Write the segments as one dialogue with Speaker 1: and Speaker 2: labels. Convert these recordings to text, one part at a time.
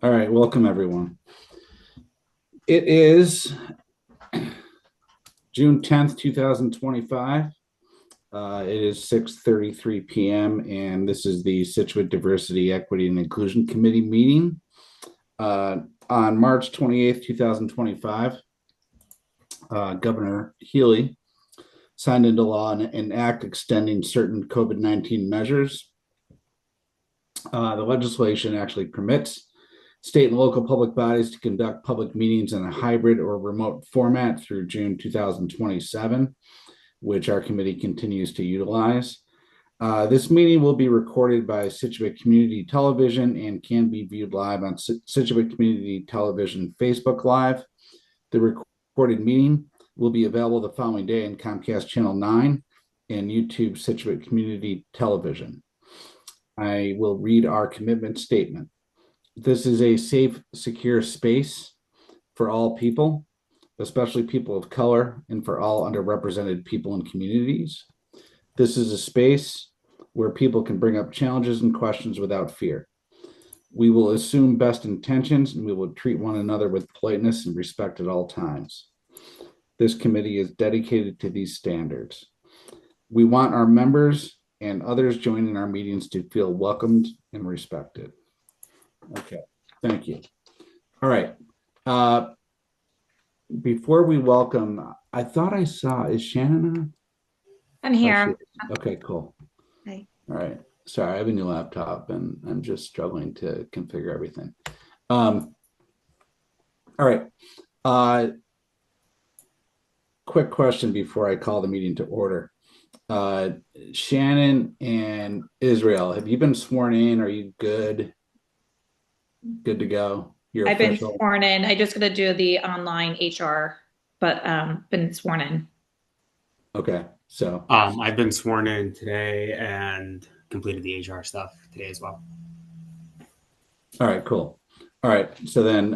Speaker 1: All right, welcome everyone. It is June 10th, 2025. It is 6:33 p.m. and this is the Scituate Diversity, Equity, and Inclusion Committee meeting. On March 28th, 2025, Governor Healy signed into law an act extending certain COVID-19 measures. The legislation actually permits state and local public bodies to conduct public meetings in a hybrid or remote format through June 2027, which our committee continues to utilize. This meeting will be recorded by Scituate Community Television and can be viewed live on Scituate Community Television Facebook Live. The recorded meeting will be available the following day in Comcast Channel 9 and YouTube Scituate Community Television. I will read our commitment statement. This is a safe, secure space for all people, especially people of color, and for all underrepresented people and communities. This is a space where people can bring up challenges and questions without fear. We will assume best intentions and we will treat one another with politeness and respect at all times. This committee is dedicated to these standards. We want our members and others joining our meetings to feel welcomed and respected. Okay, thank you. All right. Before we welcome, I thought I saw, is Shannon on?
Speaker 2: I'm here.
Speaker 1: Okay, cool.
Speaker 2: Hi.
Speaker 1: All right. Sorry, I have a new laptop and I'm just struggling to configure everything. All right. Quick question before I call the meeting to order. Shannon and Israel, have you been sworn in? Are you good? Good to go? You're
Speaker 2: I've
Speaker 1: official?
Speaker 2: been sworn in. I just got to do the online HR, but been sworn in.
Speaker 1: Okay, so
Speaker 3: I've been sworn in today and completed the HR stuff today as well.
Speaker 1: all right, cool. All right, so then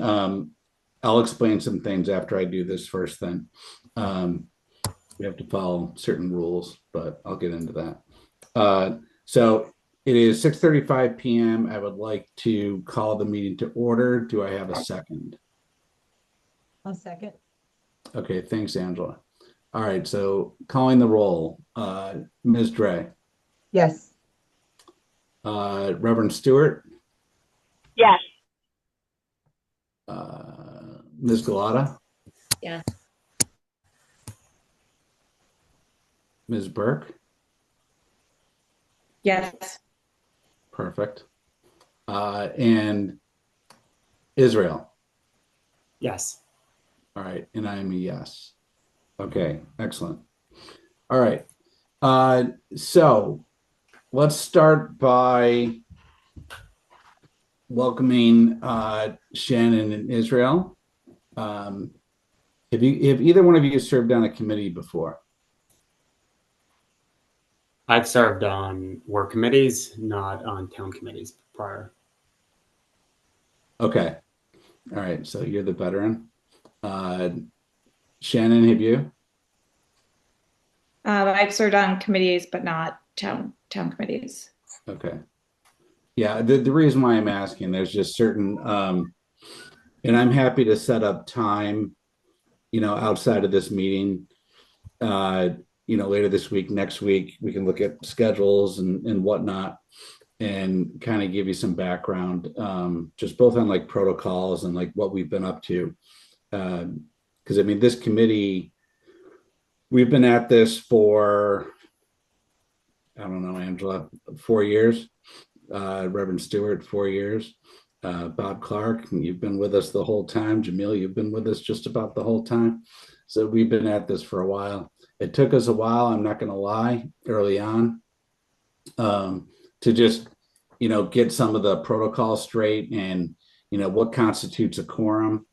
Speaker 1: I'll explain some things after I do this first. Then we have to follow certain rules, but I'll get into that. So it is 6:35 p.m. I would like to call the meeting to order. Do I have a second?
Speaker 4: I'll second.
Speaker 1: Okay, thanks, Angela. All right, so calling the roll. Ms. Dre.
Speaker 4: Yes.
Speaker 1: Reverend Stewart.
Speaker 5: Yes.
Speaker 1: Ms. Galata.
Speaker 2: Yes.
Speaker 1: Ms. Burke.
Speaker 2: Yes.
Speaker 1: Perfect. And Israel.
Speaker 3: Yes.
Speaker 1: All right, and I am a yes. Okay, excellent. All right. So let's start by welcoming Shannon and Israel. Have either one of you served on a committee before?
Speaker 3: I've served on work committees, not on town committees prior.
Speaker 1: Okay. All right, so you're the veteran. Shannon, have you?
Speaker 2: I've served on committees, but not town committees.
Speaker 1: Okay. Yeah, the reason why I'm asking, there's just certain, and I'm happy to set up time, outside of this meeting, later this week, next week, we can look at schedules and whatnot and kind of give you some background, just both on like protocols and like what we've been up to. Because I mean, this committee, we've been at this for, I don't know, Angela, 4 years. Reverend Stewart, 4 years. Bob Clark, you've been with us the whole time. Jamil, you've been with us just about the whole time. So we've been at this for a while. It took us a while, I'm not going to lie, early on, to just, get some of the protocol straight and, what constitutes a quorum,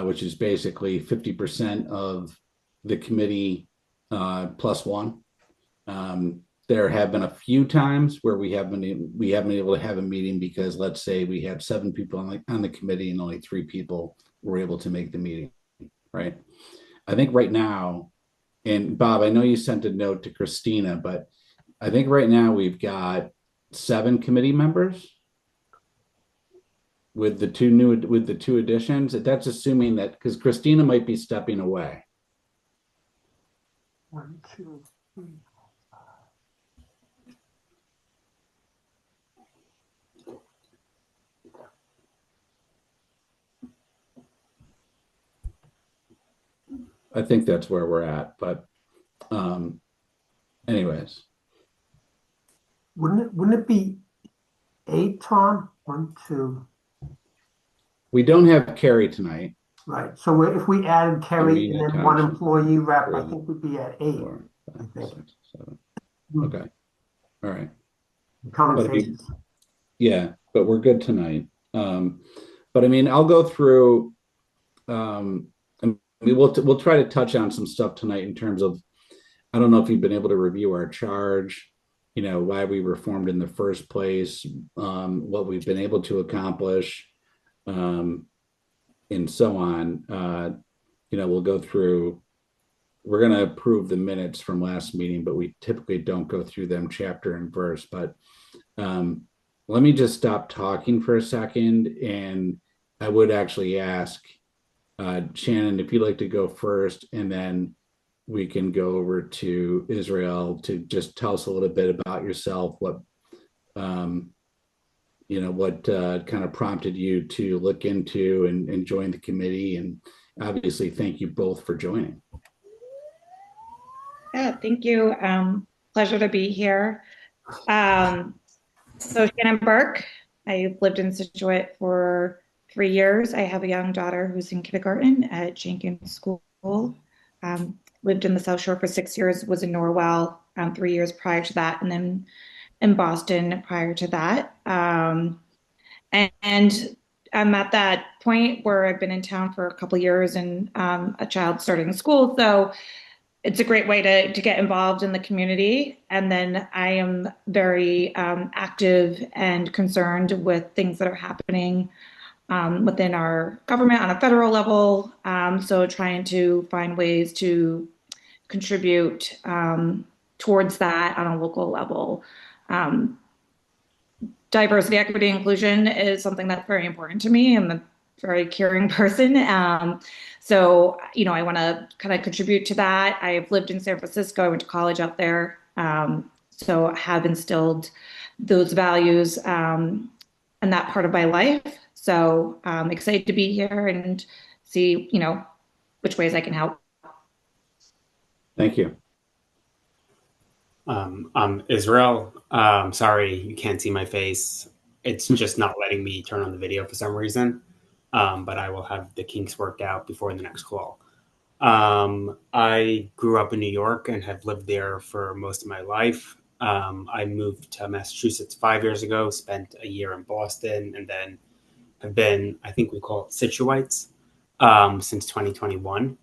Speaker 1: which is basically 50% of the committee plus one. There have been a few times where we haven't been able to have a meeting because, let's say, we had 7 people on the committee and only 3 people were able to make the meeting, right? I think right now, and Bob, I know you sent a note to Christina, but I think right now we've got 7 committee members. with the two additions. That's assuming that because Christina might be stepping away.
Speaker 5: 1, 2, 3.
Speaker 1: I think that's where we're at, but anyways.
Speaker 5: Wouldn't it be 8, Tom? 1, 2.
Speaker 1: We don't have Carrie tonight.
Speaker 5: Right. So if we added Kerry
Speaker 1: we
Speaker 5: and
Speaker 1: had
Speaker 5: then one
Speaker 1: Township.
Speaker 5: employee rep, I
Speaker 1: Three,
Speaker 5: think we'd be at 8.
Speaker 1: 4,
Speaker 5: I
Speaker 1: 5,
Speaker 5: think.
Speaker 1: 6, 7.
Speaker 5: Hmm.
Speaker 1: Okay. All right.
Speaker 5: Counting
Speaker 1: But
Speaker 5: faces.
Speaker 1: yeah, but we're good tonight. But I mean, I'll go through. We'll try to touch on some stuff tonight in terms of. I don't know if you've been able to review our charge. You know, why we were formed in the first place, what we've been able to accomplish, and so on. We'll go through. We're going to approve the minutes from last meeting, but we typically don't go through them chapter and verse. But let me just stop talking for a second. And I would actually ask Shannon, if you'd like to go first, and then we can go over to Israel to just tell us a little bit about yourself, what kind of prompted you to look into and join the committee. And obviously, thank you both for joining.
Speaker 2: Yeah, thank you. Pleasure to be here. So Shannon Burke, I've lived in Scituate for 3 years. I have a young daughter who's in kindergarten at Jenkins School. Lived in the South Shore for 6 years, was in Norwell 3 years prior to that, and then in Boston prior to that. And I'm at that point where I've been in town for a couple of years and a child starting school. So it's a great way to get involved in the community. And then I am very active and concerned with things that are happening within our government on a federal level. So trying to find ways to contribute towards that on a local level. Diversity, equity, inclusion is something that's very important to me. I'm a very caring person. I want to kind of contribute to that. I've lived in San Francisco. I went to college out there. So I have instilled those values and that part of my life. So I'm excited to be here and see, which ways I can help.
Speaker 1: Thank you.
Speaker 3: I'm Israel. Sorry, you can't see my face. It's just not letting me turn on the video for some reason. But I will have the kinks worked out before the next call. I grew up in New York and have lived there for most of my life. I moved to Massachusetts 5 years ago, spent a year in Boston, and then have been, I think we call it Scituates, since 2021.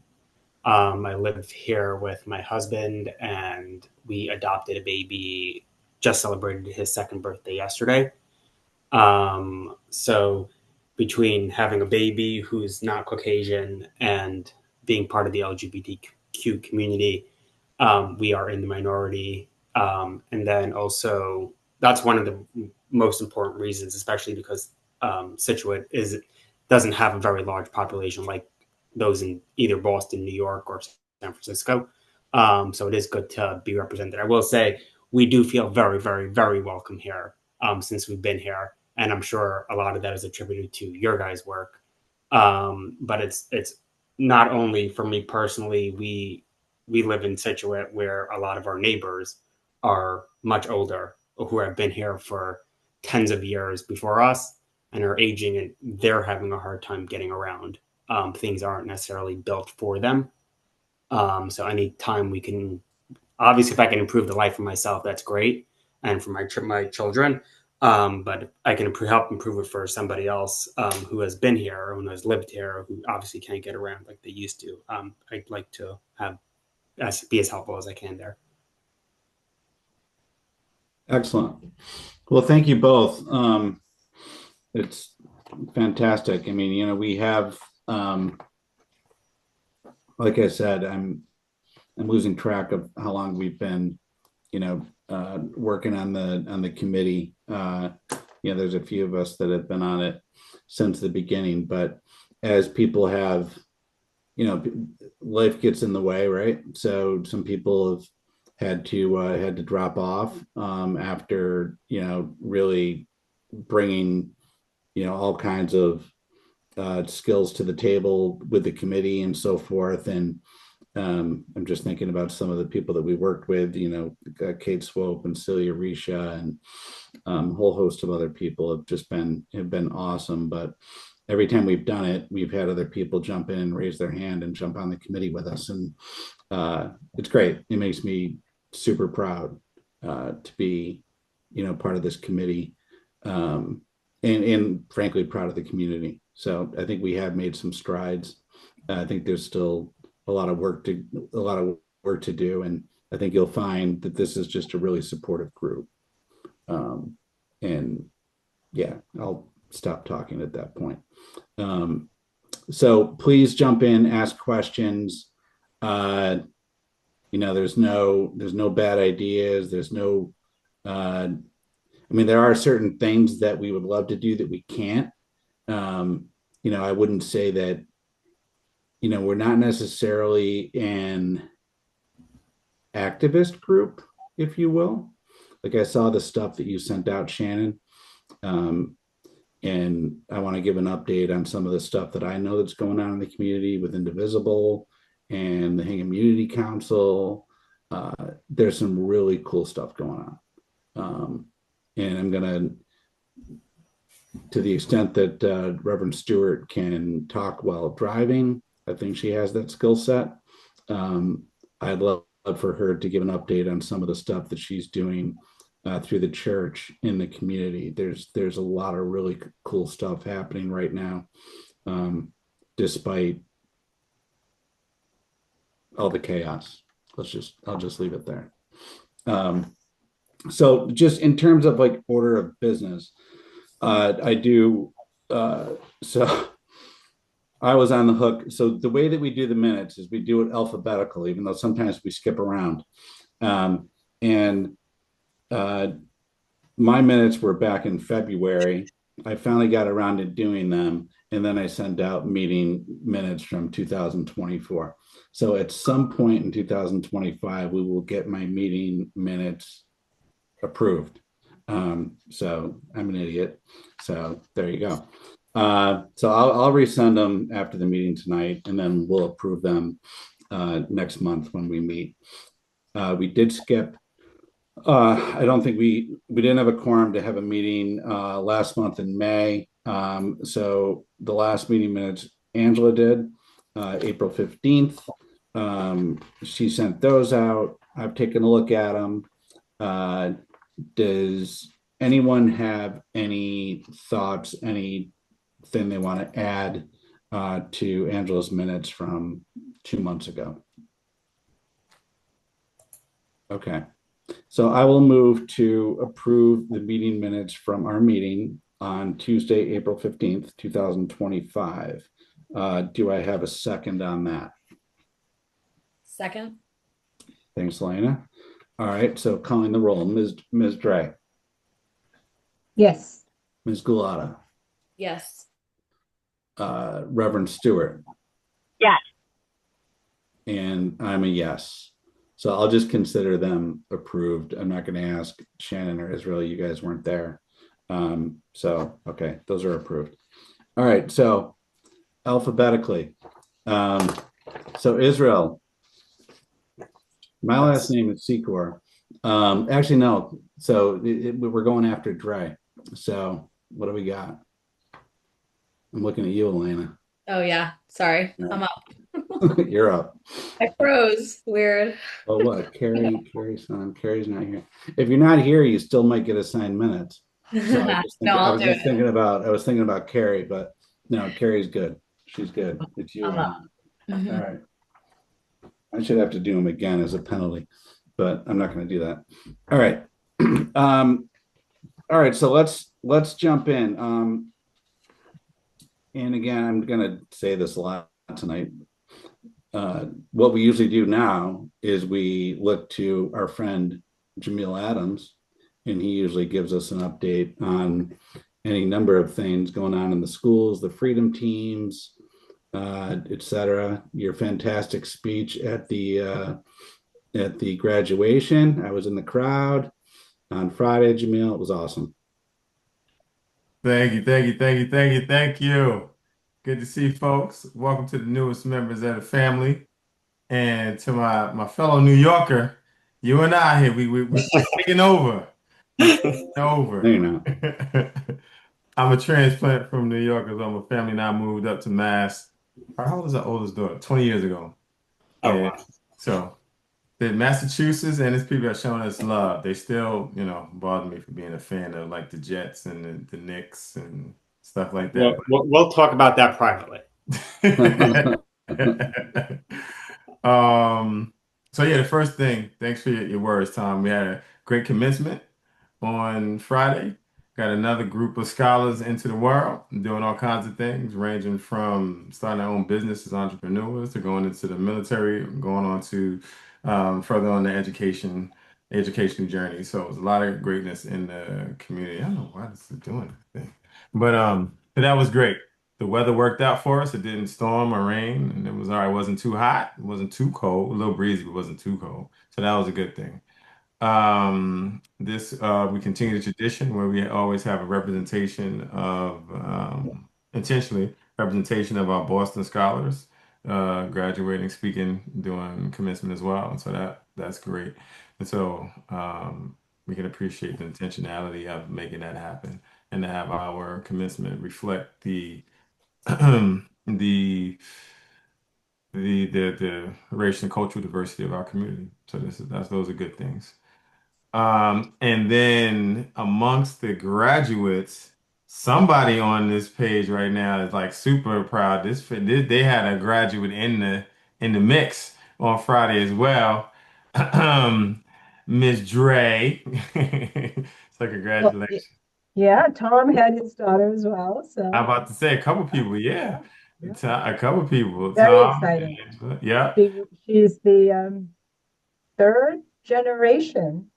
Speaker 3: I live here with my husband, and we adopted a baby, just celebrated his second birthday yesterday. So between having a baby who's not Caucasian and being part of the LGBTQ community, we are in the minority. And then also, that's one of the most important reasons, especially because Scituate doesn't have a very large population like those in either Boston, New York, or San Francisco. So it is good to be represented. I will say we do feel very, very, very welcome here since we've been here. And I'm sure a lot of that is attributed to your guys' work. But it's not only for me personally. We live in Scituate where a lot of our neighbors are much older, who have been here for tens of years before us and are aging, and they're having a hard time getting around. Things aren't necessarily built for them. So any time we can, obviously, if I can improve the life of myself, that's great, and for my children. But I can help improve it for somebody else who has been here or who has lived here, who obviously can't get around like they used to. I'd like to be as helpful as I can there.
Speaker 1: Excellent. Well, thank you both. It's fantastic. I mean, we have, like I said, I'm losing track of how long we've been, working on the committee. there's a few of us that have been on it since the beginning, but as people have, life gets in the way, right? So some people have had to drop off after, really bringing, all kinds of skills to the table with the committee and so forth. And I'm just thinking about some of the people that we worked with, Kate Swope and Celia Risha and a whole host of other people have been awesome. But every time we've done it, we've had other people jump in and raise their hand and jump on the committee with us. And it's great. It makes me super proud to be, part of this committee, and frankly, proud of the community. So I think we have made some strides. I think there's still a lot of work to do, and I think you'll find that this is just a really supportive group. And yeah, I'll stop talking at that point. So please jump in, ask questions. There's no bad ideas. There's no, there are certain things that we would love to do that we can't. I wouldn't say that, we're not necessarily an activist group, if you will. Like I saw the stuff that you sent out, Shannon. And I want to give an update on some of the stuff that I know that's going on in the community with Indivisible and the Hingham Unity Council. There's some really cool stuff going on. And I'm going to the extent that Reverend Stewart can talk while driving, I think she has that skill set. I'd love for her to give an update on some of the stuff that she's doing through the church in the community. There's a lot of really cool stuff happening right now, despite all the chaos. I'll just leave it there. So just in terms of like order of business, I do. So I was on the hook. So the way that we do the minutes is we do it alphabetical, even though sometimes we skip around. And my minutes were back in February. I finally got around to doing them. And then I sent out meeting minutes from 2024. So at some point in 2025, we will get my meeting minutes approved. So I'm an idiot. So there you go. So I'll resend them after the meeting tonight, and then we'll approve them next month when we meet. We did skip. I don't think we didn't have a quorum to have a meeting last month in May. So the last meeting minutes Angela did, April 15th. She sent those out. I've taken a look at them. Does anyone have any thoughts, anything they want to add to Angela's minutes from 2 months ago? Okay. So I will move to approve the meeting minutes from our meeting on Tuesday, April 15th, 2025. Do I have a second on that?
Speaker 6: Second.
Speaker 1: Thanks, Lena. All right, so calling the roll, Ms. Dre,
Speaker 4: Yes.
Speaker 1: Ms. Gulata,
Speaker 6: Yes.
Speaker 1: Reverend Stewart.
Speaker 7: Yes.
Speaker 1: And I'm a yes. So I'll just consider them approved. I'm not going to ask Shannon or Israel. You guys weren't there. So, okay, those are approved. All right, so alphabetically. So Israel, my last name is Secor. Actually, no. So we're going after Dre. So what do we got? I'm looking at you, Elena.
Speaker 6: Oh yeah. Sorry.
Speaker 1: Yeah.
Speaker 6: I'm up.
Speaker 1: You're up.
Speaker 6: I froze. Weird.
Speaker 1: Oh, what? Carrie's not here. If you're not here, you still might get assigned minutes. So I was thinking about Carrie, but no, Carrie's good. She's good. It's you.
Speaker 6: I'm up.
Speaker 1: All right. I should have to do them again as a penalty, but I'm not going to do that. All right. All right. So let's jump in. And again, I'm going to say this a lot tonight. What we usually do now is we look to our friend Jamil Adams and he usually gives us an update on any number of things going on in the schools, the freedom teams, etc. Your fantastic speech at the graduation. I was in the crowd on Friday, Jamil. It was awesome.
Speaker 7: Thank you, thank you, thank you, thank you, thank you. Good to see you, folks. Welcome to the newest members of the family. And to my fellow New Yorker, you and I here, we're taking over. We're taking
Speaker 1: No,
Speaker 7: over.
Speaker 1: you're not.
Speaker 7: I'm a transplant from New York, as my family now moved up to Mass. How old is our oldest daughter? 20 years ago.
Speaker 3: Oh
Speaker 7: And
Speaker 3: wow.
Speaker 7: so the Massachusetts and its people are showing us love. They still, bother me for being a fan of like the Jets and the Knicks and stuff like that.
Speaker 3: We'll talk about that privately.
Speaker 7: Um, so yeah, the first thing, thanks for your words, Tom. We had a great commencement on Friday. Got another group of scholars into the world, doing all kinds of things, ranging from starting their own business as entrepreneurs to going into the military, going on to further on the education journey. So it was a lot of greatness in the community. I don't know why this is doing that thing, but that was great. The weather worked out for us. It didn't storm or rain, and it was all right. It wasn't too hot. It wasn't too cold. A little breezy, but it wasn't too cold. So that was a good thing. This we continue the tradition where we always have a representation of intentionally representation of our Boston scholars graduating, speaking, doing commencement as well. And so that's great. And so we can appreciate the intentionality of making that happen and to have our commencement reflect the the racial and cultural diversity of our community. So those are good things. And then amongst the graduates, somebody on this page right now is like super proud. They had a graduate in the mix on Friday as well. Miss Dre. So
Speaker 4: Well,
Speaker 7: congratulations.
Speaker 4: yeah, Tom had his daughter as well,
Speaker 7: I'm
Speaker 4: so
Speaker 7: about to say a couple people,
Speaker 4: yeah,
Speaker 7: yeah.
Speaker 4: yeah,
Speaker 7: A couple people.
Speaker 4: very
Speaker 7: Tom,
Speaker 4: exciting.
Speaker 7: Angela. Yeah.
Speaker 4: She's the third generation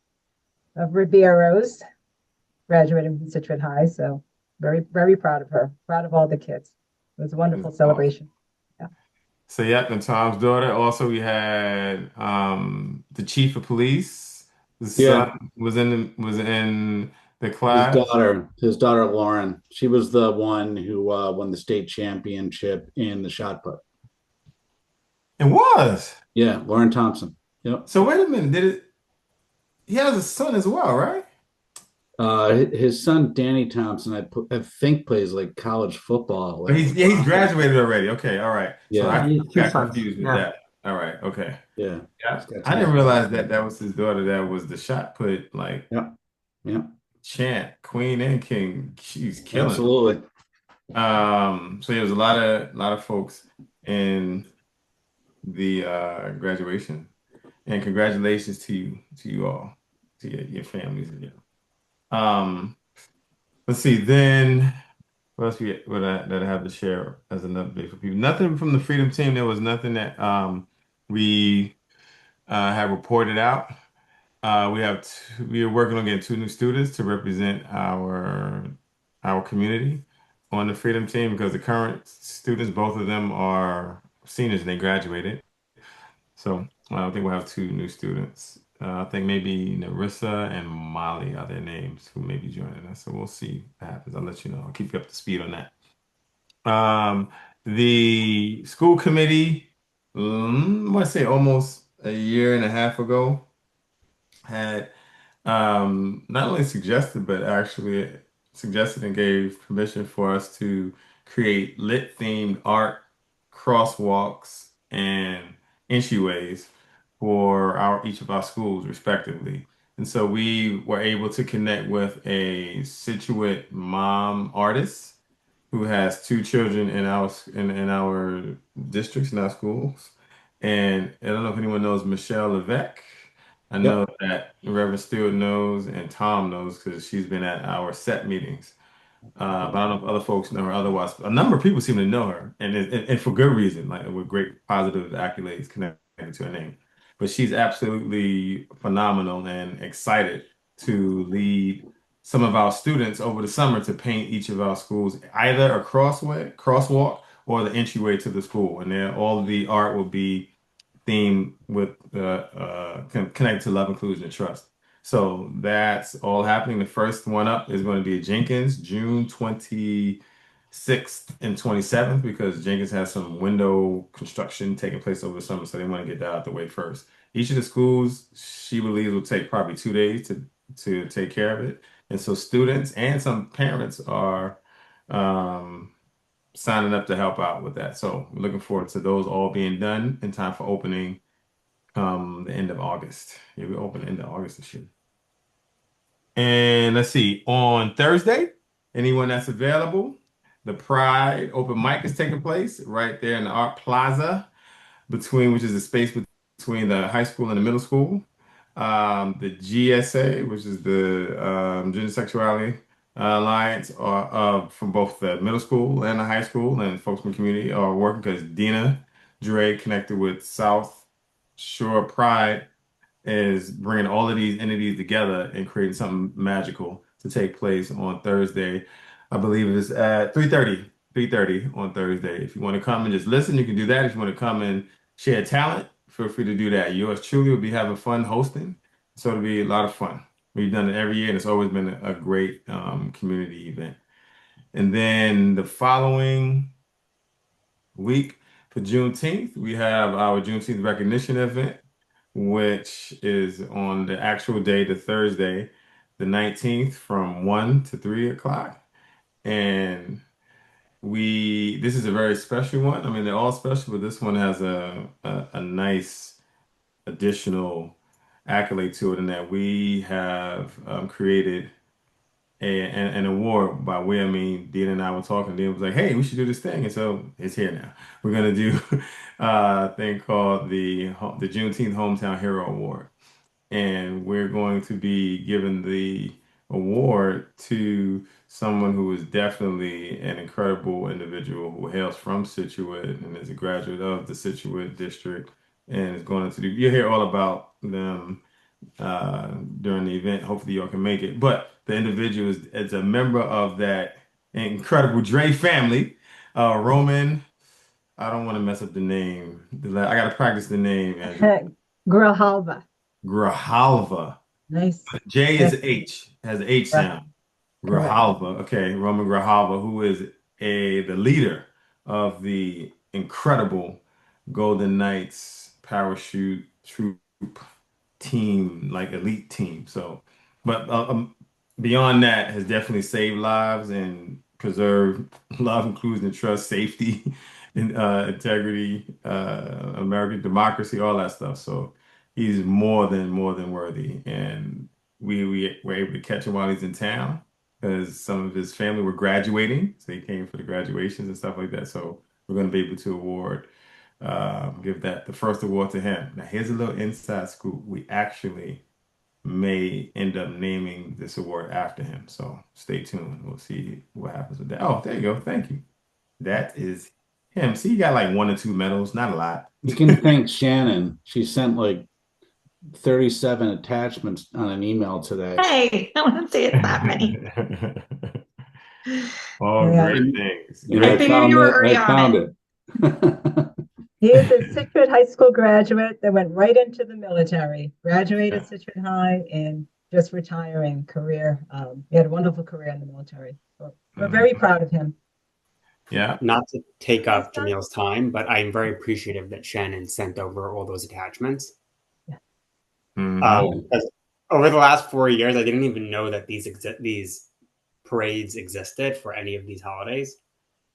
Speaker 4: of Ribeiros graduating from Situate High, so very, very proud of her. Proud of all the kids. It was a
Speaker 7: It's
Speaker 4: wonderful
Speaker 7: awesome.
Speaker 4: celebration. Yeah.
Speaker 7: So yep, and Tom's daughter. Also, we had the chief of police. The
Speaker 1: Yeah,
Speaker 7: son was in the
Speaker 1: his
Speaker 7: class.
Speaker 1: daughter, his daughter Lauren. She was the one who won the state championship in the shot put.
Speaker 7: It was.
Speaker 1: Yeah, Lauren Thompson. Yep.
Speaker 7: So wait a minute. Did it? He has a son as well, right?
Speaker 1: His son Danny Thompson, I think plays like college football
Speaker 7: But
Speaker 1: at
Speaker 7: he's
Speaker 1: Wisconsin.
Speaker 7: graduated already. Okay, all right. So
Speaker 1: Yeah,
Speaker 5: Yeah,
Speaker 7: I
Speaker 5: he's two
Speaker 7: got
Speaker 5: sons.
Speaker 7: confused with
Speaker 5: Yeah.
Speaker 7: that. All right. Okay.
Speaker 1: yeah.
Speaker 7: Yeah.
Speaker 1: He's got
Speaker 7: I
Speaker 1: two
Speaker 7: didn't
Speaker 1: sons.
Speaker 7: realize that was his daughter. That was the shot put like
Speaker 1: Yeah, yeah,
Speaker 7: chant, queen and king. She's killing it.
Speaker 1: absolutely.
Speaker 7: So there was a lot of folks in the graduation, and congratulations to you all, to your families again. Um, let's see. Then what else that I have to share as an update for people? Nothing from the Freedom Team. There was nothing that we have reported out. We are working on getting two new students to represent our community on the Freedom Team because the current students, both of them are seniors and they graduated. So I think we'll have two new students. I think maybe Narissa and Molly are their names who may be joining us. So we'll see what happens. I'll let you know. I'll keep you up to speed on that. Um, the school committee, I want to say almost a year and a half ago, had not only suggested, but actually suggested and gave permission for us to create lit themed art crosswalks and entryways for each of our schools respectively. And so we were able to connect with a Scituate mom artist who has two children in our districts in our schools. And I don't know if anyone knows Michelle Levesque. I know
Speaker 1: Yep.
Speaker 7: that Reverend Stewart knows and Tom knows because she's been at our set meetings. But I don't know if other folks know her otherwise. A number of people seem to know her, and for good reason, like with great positive accolades connected to her name. But she's absolutely phenomenal and excited to lead some of our students over the summer to paint each of our schools, either a crosswalk, or the entryway to the school. And then all of the art will be themed with connected to love, inclusion, and trust. So that's all happening. The first one up is going to be at Jenkins, June 26th and 27th, because Jenkins has some window construction taking place over the summer, so they want to get that out the way first. Each of the schools, she believes, will take probably 2 days to take care of it. And so students and some parents are um, signing up to help out with that. So we're looking forward to those all being done in time for opening the end of August. Yeah, we open the end of August this year. And let's see, on Thursday, anyone that's available, the Pride open mic is taking place right there in the Art Plaza, which is a space between the high school and the middle school. The GSA, which is the Gender Sexuality Alliance, from both the middle school and the high school, and folks from the community are working because Dina Dre connected with South Shore Pride is bringing all of these entities together and creating something magical to take place on Thursday. I believe it's at 3:30 on Thursday. If you want to come and just listen, you can do that. If you want to come and share talent, feel free to do that. Yours truly will be having fun hosting, so it'll be a lot of fun. We've done it every year, and it's always been a great community event. And then the following week for Juneteenth, we have our Juneteenth recognition event, which is on the actual day, the Thursday, the 19th, from 1 to 3 o'clock. And this is a very special one. I mean, they're all special, but this one has a nice additional accolade to it in that we have created an award by way. I mean, Dean and I were talking. Dean was like, "Hey, we should do this thing," and so it's here now. We're gonna do a thing called the Juneteenth Hometown Hero Award, and we're going to be giving the award to someone who is definitely an incredible individual who hails from Scituate and is a graduate of the Scituate district and is going to do. You'll hear all about them during the event. Hopefully, y'all can make it. But the individual is a member of that incredible Dre family. Roman, I don't want to mess up the name. I got to practice the name, Andrew.
Speaker 4: Grijalva.
Speaker 7: Grijalva.
Speaker 4: Nice.
Speaker 7: J is
Speaker 4: Yes,
Speaker 7: H, has an H
Speaker 4: correct.
Speaker 7: sound.
Speaker 4: Correct.
Speaker 7: Grijalva. Okay, Roman Grijalva, who is the leader of the incredible Golden Knights parachute troop team, like elite team. So, but beyond that, has definitely saved lives and preserved love, inclusion, and trust, safety, and integrity, American democracy, all that stuff. So he's more than worthy, and we were able to catch him while he's in town because some of his family were graduating, so he came for the graduations and stuff like that. So we're going to be able to give that the first award to him. Now, here's a little inside scoop. We actually may end up naming this award after him. So stay tuned. We'll see what happens with that. Oh, there you go. Thank you. That is him. See, he got like 1 or 2 medals, not a lot.
Speaker 1: You can thank Shannon. She sent like 37 attachments on an email today.
Speaker 2: Hey, I want to say it's that many.
Speaker 7: All
Speaker 4: Yeah.
Speaker 7: great things.
Speaker 1: And I
Speaker 2: I
Speaker 7: Great.
Speaker 2: figured
Speaker 1: found
Speaker 2: you were
Speaker 1: it.
Speaker 2: already
Speaker 1: I
Speaker 2: on
Speaker 1: found
Speaker 2: it.
Speaker 1: it.
Speaker 4: He is a Scituate High School graduate that went right into the military, graduated
Speaker 7: Yeah.
Speaker 4: Scituate High, and just retiring career. He had a wonderful career in the military. So we're very
Speaker 7: Mhm.
Speaker 4: proud of him.
Speaker 7: Yeah.
Speaker 3: Not to take
Speaker 4: Yes,
Speaker 3: up
Speaker 4: Don?
Speaker 3: Jamil's time, but I'm very appreciative that Shannon sent over all those attachments.
Speaker 7: Mhm.
Speaker 3: Because over the last 4 years, I didn't even know that these parades existed for any of these holidays.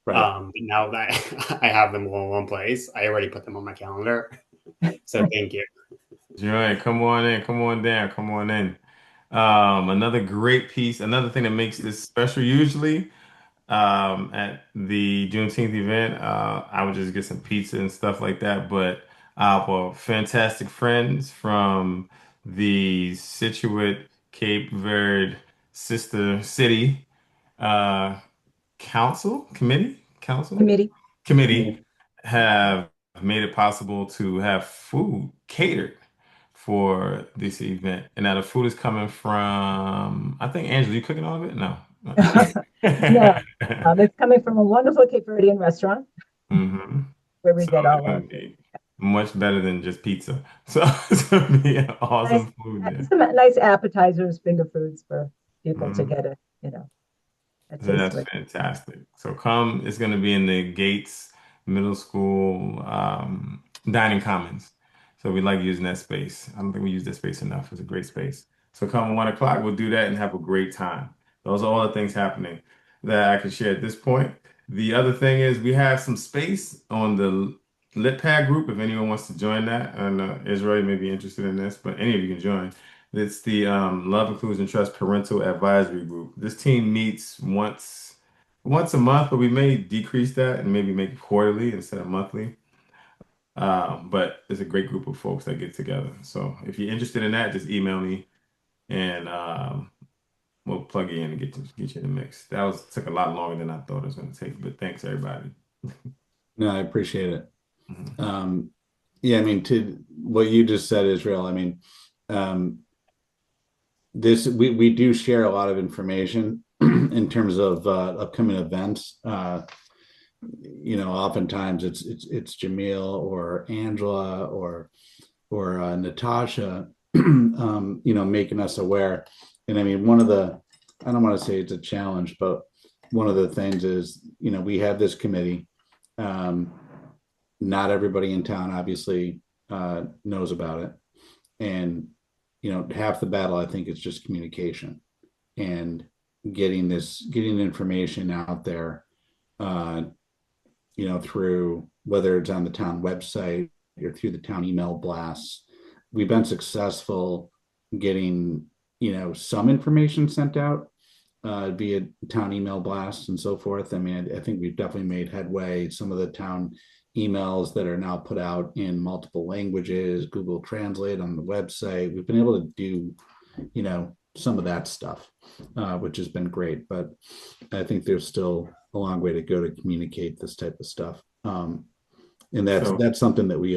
Speaker 1: Right.
Speaker 3: But now that I have them all in one place, I already put them on my calendar. So thank you.
Speaker 7: Joy, come on in, come on down, come on in. Another great piece, another thing that makes this special usually at the Juneteenth event, I would just get some pizza and stuff like that. But our fantastic friends from the Scituate Cape Verde sister city uh, council
Speaker 4: Committee.
Speaker 7: committee have made it possible to have food catered for this event. And now the food is coming from, I think, Angela, you cooking all of it? No.
Speaker 4: No, it's coming from a wonderful Cape Verdean restaurant
Speaker 7: hmm
Speaker 4: where we
Speaker 7: So
Speaker 4: get
Speaker 7: it's
Speaker 4: all our
Speaker 7: gonna
Speaker 4: food.
Speaker 7: be much better than just pizza. So it's gonna be an
Speaker 4: Nice,
Speaker 7: awesome food there.
Speaker 4: some nice appetizers, finger foods for people to
Speaker 7: Mhm.
Speaker 4: get a
Speaker 7: So
Speaker 4: taste
Speaker 7: that's
Speaker 4: with.
Speaker 7: fantastic. So come, it's going to be in the Gates Middle School dining commons. So we like using that space. I don't think we use that space enough. It's a great space. So come at 1 o'clock, we'll do that and have a great time. Those are all the things happening that I can share at this point. The other thing is we have some space on the Lit Pad group if anyone wants to join that. I know Israel may be interested in this, but any of you can join. It's the Love Inclusion Trust Parental Advisory Group. This team meets once a month, but we may decrease that and maybe make it quarterly instead of monthly. But it's a great group of folks that get together. So if you're interested in that, just email me and we'll plug you in and get you in the mix. Took a lot longer than I thought it was going to take, but thanks everybody.
Speaker 1: No, I appreciate it.
Speaker 7: Mhm.
Speaker 1: Yeah, I mean, to what you just said, Israel, I mean, um, this we do share a lot of information in terms of upcoming events. Oftentimes it's Jamil or Angela or Natasha, making us aware. And I mean, I don't want to say it's a challenge, but one of the things is, we have this committee. Um, Not everybody in town obviously knows about it. And, half the battle, I think, is just communication and getting information out there, uh, through whether it's on the town website or through the town email blasts. We've been successful getting, some information sent out via town email blasts and so forth. I mean, I think we've definitely made headway. Some of the town emails that are now put out in multiple languages, Google Translate on the website. We've been able to do, some of that stuff, which has been great. But I think there's still a long way to go to communicate this type of stuff. And
Speaker 7: So
Speaker 1: that's something that we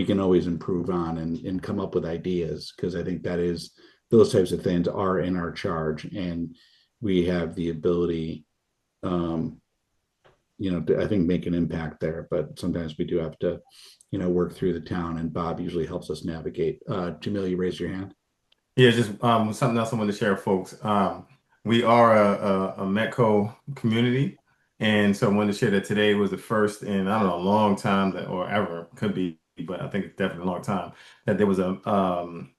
Speaker 1: can always improve on and come up with ideas, because I think those types of things are in our charge, and we have the ability, to, I think, make an impact there. But sometimes we do have to, work through the town, and Bob usually helps us navigate. Jamil, you raise your hand.
Speaker 7: yeah, just something else I wanted to share, folks. We are a Metco community, and so I wanted to share that today was the first in I don't know a long time that or ever could be, but I think it's definitely a long time that there was a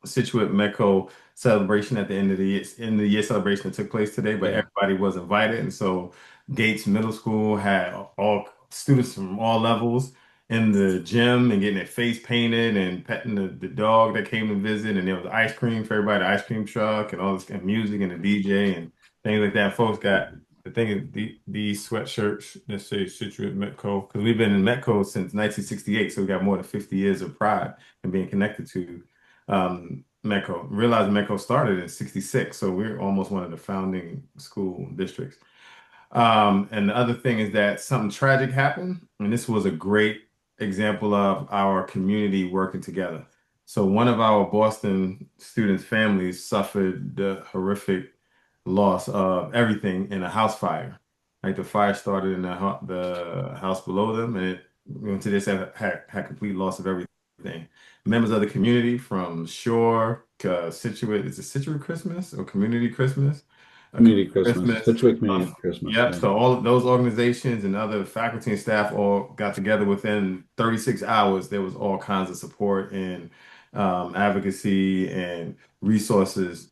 Speaker 7: Scituate Metco celebration at the end of the year celebration that took place today. But
Speaker 1: Yeah,
Speaker 7: everybody was invited, and so Gates Middle School had all students from all levels in the gym and getting their face painted and petting the dog that came to visit. And there was ice cream for everybody, the ice cream truck and all this and music and the DJ and things like that. Folks got the thing is these sweatshirts that say Citrus Metco because we've been in Metco since 1968, so we got more than 50 years of pride in being connected to Metco. Realize Metco started in 66, so we're almost one of the founding school districts. And the other thing is that something tragic happened, and this was a great example of our community working together. So one of our Boston students' families suffered the horrific loss of everything in a house fire. Like the fire started in the house below them, and it went to this had complete loss of everything. Members of the community from Shore, Scituate, is it Scituate Christmas or Community Christmas?
Speaker 1: community Christmas,
Speaker 7: Christmas.
Speaker 1: Scituate Community Christmas.
Speaker 7: Yep.
Speaker 1: Yeah,
Speaker 7: So all of those organizations and other faculty and staff all got together within 36 hours. There was all kinds of support and advocacy and resources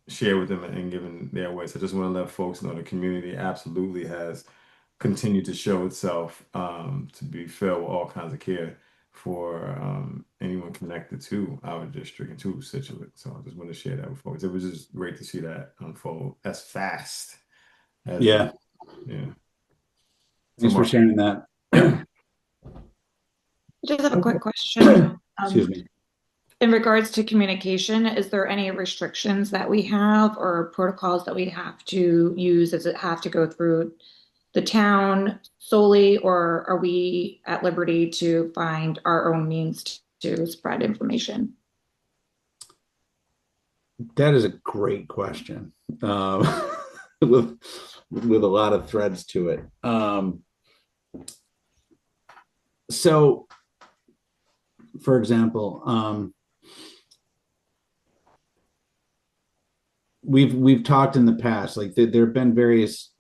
Speaker 7: shared with them and given their way. So I just want to let folks know the community absolutely has continued to show itself to be filled with all kinds of care for anyone connected to our district and to Scituate. So I just want to share that with folks. It was just great to see that unfold as fast as it,
Speaker 1: yeah.
Speaker 7: yeah. So
Speaker 1: Thanks for
Speaker 7: Mark,
Speaker 1: sharing that.
Speaker 7: yeah.
Speaker 2: I just have a quick question.
Speaker 1: Excuse me.
Speaker 2: In regards to communication, is there any restrictions that we have or protocols that we have to use? Does it have to go through the town solely, or are we at liberty to find our own means to spread information?
Speaker 1: That is a great question, with a lot of threads to it. So, for example, we've talked in the past, like there have been various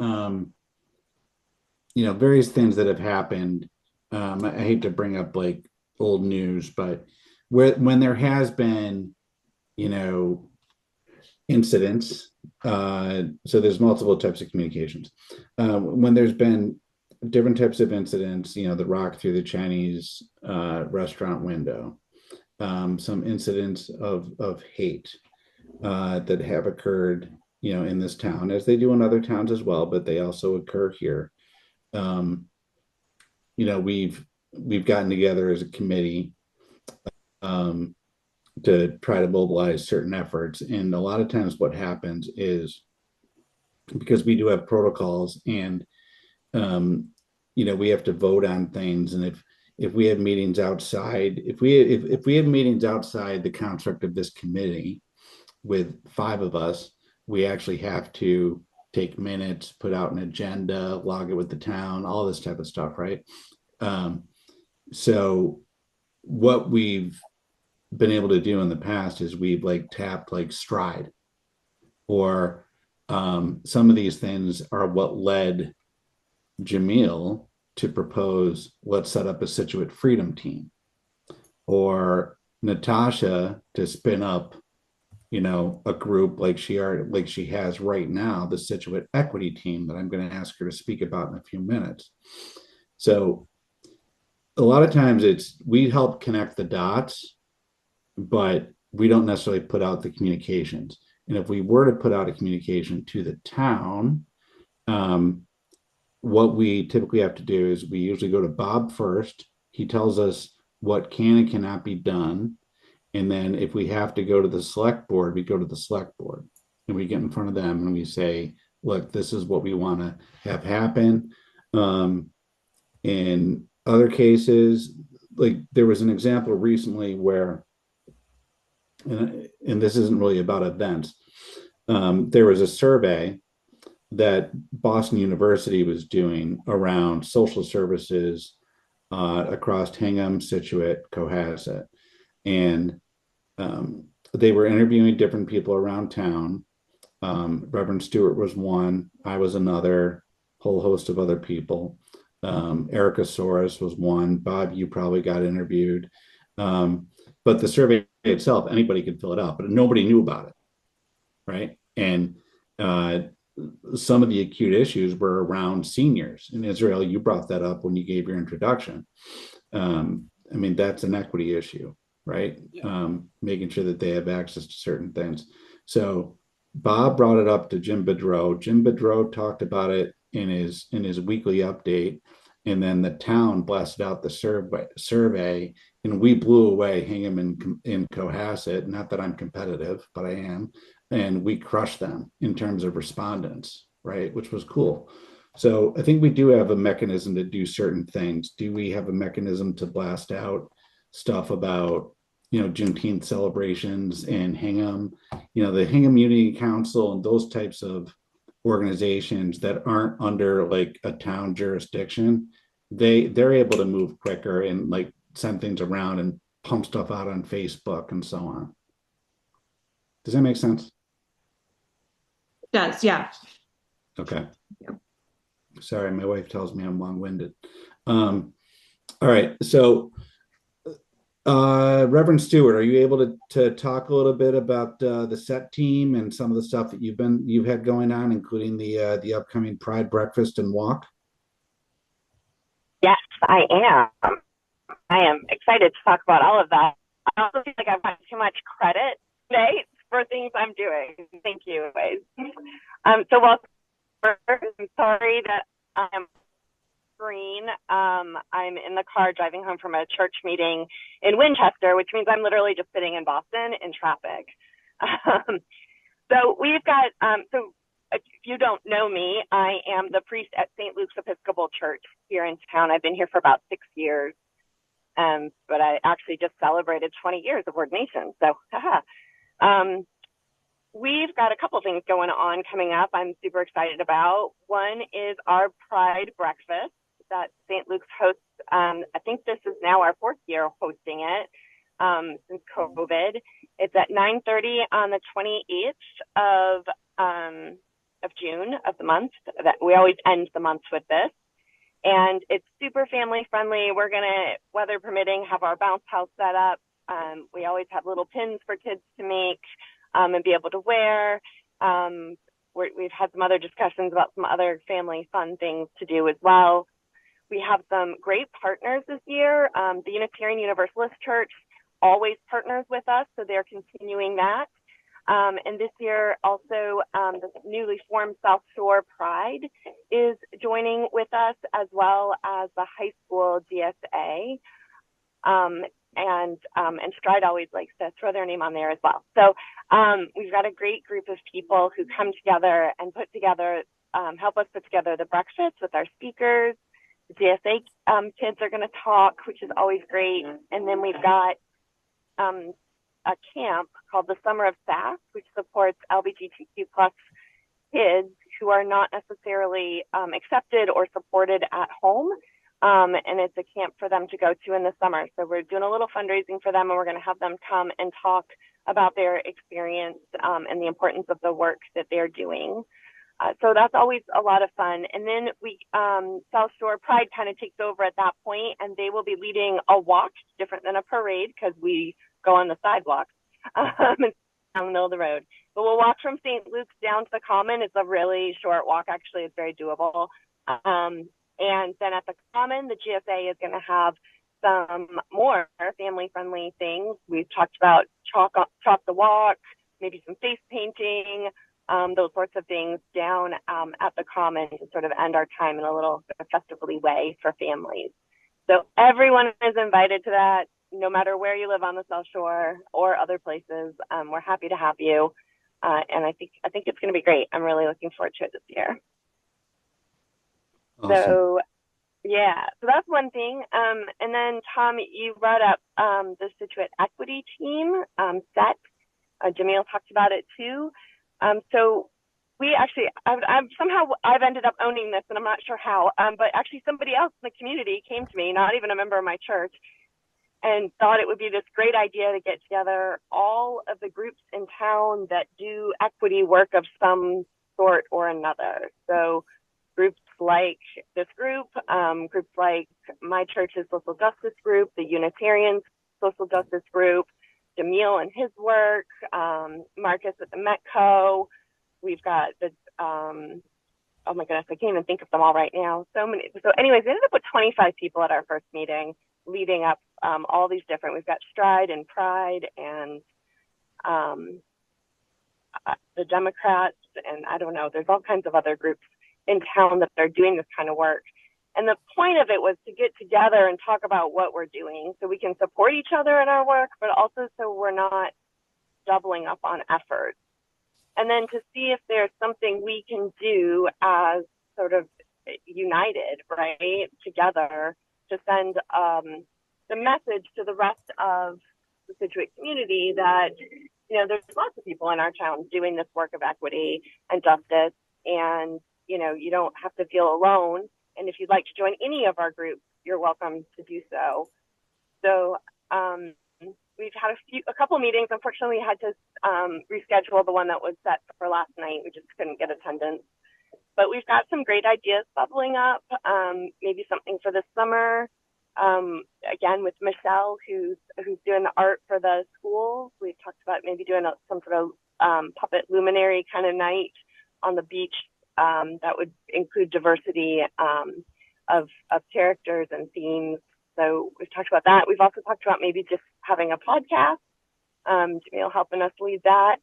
Speaker 1: various things that have happened. I hate to bring up like old news, but when there has been, incidents, so there's multiple types of communications. When there's been different types of incidents, the rock through the Chinese restaurant window, some incidents of hate that have occurred, in this town, as they do in other towns as well, but they also occur here. um, we've gotten together as a committee, um, to try to mobilize certain efforts. And a lot of times what happens is, because we do have protocols, and we have to vote on things. And if we have meetings outside, if we have meetings outside the construct of this committee with 5 of us, we actually have to take minutes, put out an agenda, log it with the town, all this type of stuff, right? So what we've been able to do in the past is we've like tapped like Stride, or some of these things are what led Jamil to propose, let's set up a Scituate Freedom Team, or Natasha to spin up, a group like she has right now, the Scituate Equity Team, that I'm going to ask her to speak about in a few minutes. So a lot of times we help connect the dots, but we don't necessarily put out the communications. And if we were to put out a communication to the town, what we typically have to do is we usually go to Bob first. He tells us what can and cannot be done. And then if we have to go to the select board, we go to the select board and we get in front of them and we say, look, this is what we want to have happen. In other cases, like there was an example recently where, and this isn't really about events, there was a survey that Boston University was doing around social services across Hingham, Scituate, Cohasset. And they were interviewing different people around town. Reverend Stewart was one, I was another, whole host of other people. Erica Soros was one. Bob, you probably got interviewed. But the survey itself, anybody could fill it out, but nobody knew about it, right? And some of the acute issues were around seniors. In Israel, you brought that up when you gave your introduction. That's an equity issue, right? Yeah. Making sure that they have access to certain things. So Bob brought it up to Jim Bedreau. Jim Bedreau talked about it in his weekly update, and then the town blasted out the survey, and we blew away Hingham in Cohasset. Not that I'm competitive, but I am. And we crushed them in terms of respondents, right? Which was cool. So I think we do have a mechanism to do certain things. Do we have a mechanism to blast out stuff about, Juneteenth celebrations and Hingham, the Hingham Unity Council and those types of organizations that aren't under like a town jurisdiction? They're able to move quicker and like send things around and pump stuff out on Facebook and so on. Does that make sense?
Speaker 2: It does, yeah.
Speaker 1: Okay.
Speaker 2: Yeah.
Speaker 1: Sorry, my wife tells me I'm long-winded. All right. So Reverend Stewart, are you able to talk a little bit about the set team and some of the stuff that you've had going on, including the upcoming Pride breakfast and walk?
Speaker 8: Yes, I am. I am excited to talk about all of that. I also feel like I've got too much credit today for things I'm doing. Thank you, guys. So welcome. I'm sorry that I'm green. I'm in the car driving home from a church meeting in Winchester, which means I'm literally just sitting in Boston in traffic. So we've got, so if you don't know me, I am the priest at St. Luke's Episcopal Church here in town. I've been here for about 6 years. But I actually just celebrated 20 years of ordination. So, we've got a couple things going on coming up I'm super excited about. One is our Pride Breakfast that St. Luke's hosts. I think this is now our 4th year hosting it since COVID. It's at 9:30 on the 28th of June of the month. That we always end the month with this. And it's super family friendly. We're going to, weather permitting, have our bounce house set up. We always have little pins for kids to make and be able to wear. We've had some other discussions about some other family fun things to do as well. We have some great partners this year. The Unitarian Universalist Church always partners with us, so they're continuing that. And this year also the newly formed South Shore Pride is joining with us, as well as the high school GSA. And Stride always likes to throw their name on there as well. So we've got a great group of people who come together and put together, help us put together the breakfast with our speakers. The GSA kids are going to talk, which is always great. And then we've got a camp called the Summer of SAS, which supports LGBTQ plus kids who are not necessarily accepted or supported at home. And it's a camp for them to go to in the summer. So we're doing a little fundraising for them, and we're going to have them come and talk about their experience and the importance of the work that they're doing. So that's always a lot of fun. And then we, South Shore Pride kind of takes over at that point, and they will be leading a walk, different than a parade, because we go on the sidewalk down the middle of the road. But we'll walk from St. Luke's down to the Common. It's a really short walk, actually. It's very doable. And then at the Common, the GSA is going to have some more family-friendly things. We've talked about chalk the walk, maybe some face painting, those sorts of things down at the Common to sort of end our time in a little festively way for families. So everyone is invited to that, no matter where you live on the South Shore or other places. We're happy to have you. And I think it's going to be great. I'm really looking forward to it this year.
Speaker 1: Awesome.
Speaker 8: So, yeah, so that's one thing. And then, Tom, you brought up the Scituate Equity Team, SET. Jamil talked about it too. So we actually, I've ended up owning this, and I'm not sure how, but actually somebody else in the community came to me, not even a member of my church, and thought it would be this great idea to get together all of the groups in town that do equity work of some sort or another. So groups like this group, groups like my church's social justice group, the Unitarian social justice group, Jamil and his work, Marcus at the Metco. We've got the, oh my goodness, I can't even think of them all right now. So many. So anyways, we ended up with 25 people at our first meeting, leading up all these different, we've got Stride and Pride and the Democrats, and I don't know, there's all kinds of other groups in town that are doing this kind of work. And the point of it was to get together and talk about what we're doing so we can support each other in our work, but also so we're not doubling up on efforts. And then to see if there's something we can do as sort of united, right, together to send the message to the rest of the Scituate community that, you know, there's lots of people in our town doing this work of equity and justice, and, you know, you don't have to feel alone. And if you'd like to join any of our groups, you're welcome to do so. So we've had a couple meetings. Unfortunately, we had to reschedule the one that was set for last night. We just couldn't get attendance. But we've got some great ideas bubbling up, maybe something for this summer. Again, with Michelle, who's doing the art for the schools. We've talked about maybe doing some sort of puppet luminary kind of night on the beach that would include diversity of characters and themes. So we've talked about that. We've also talked about maybe just having a podcast. Jamil helping us lead that,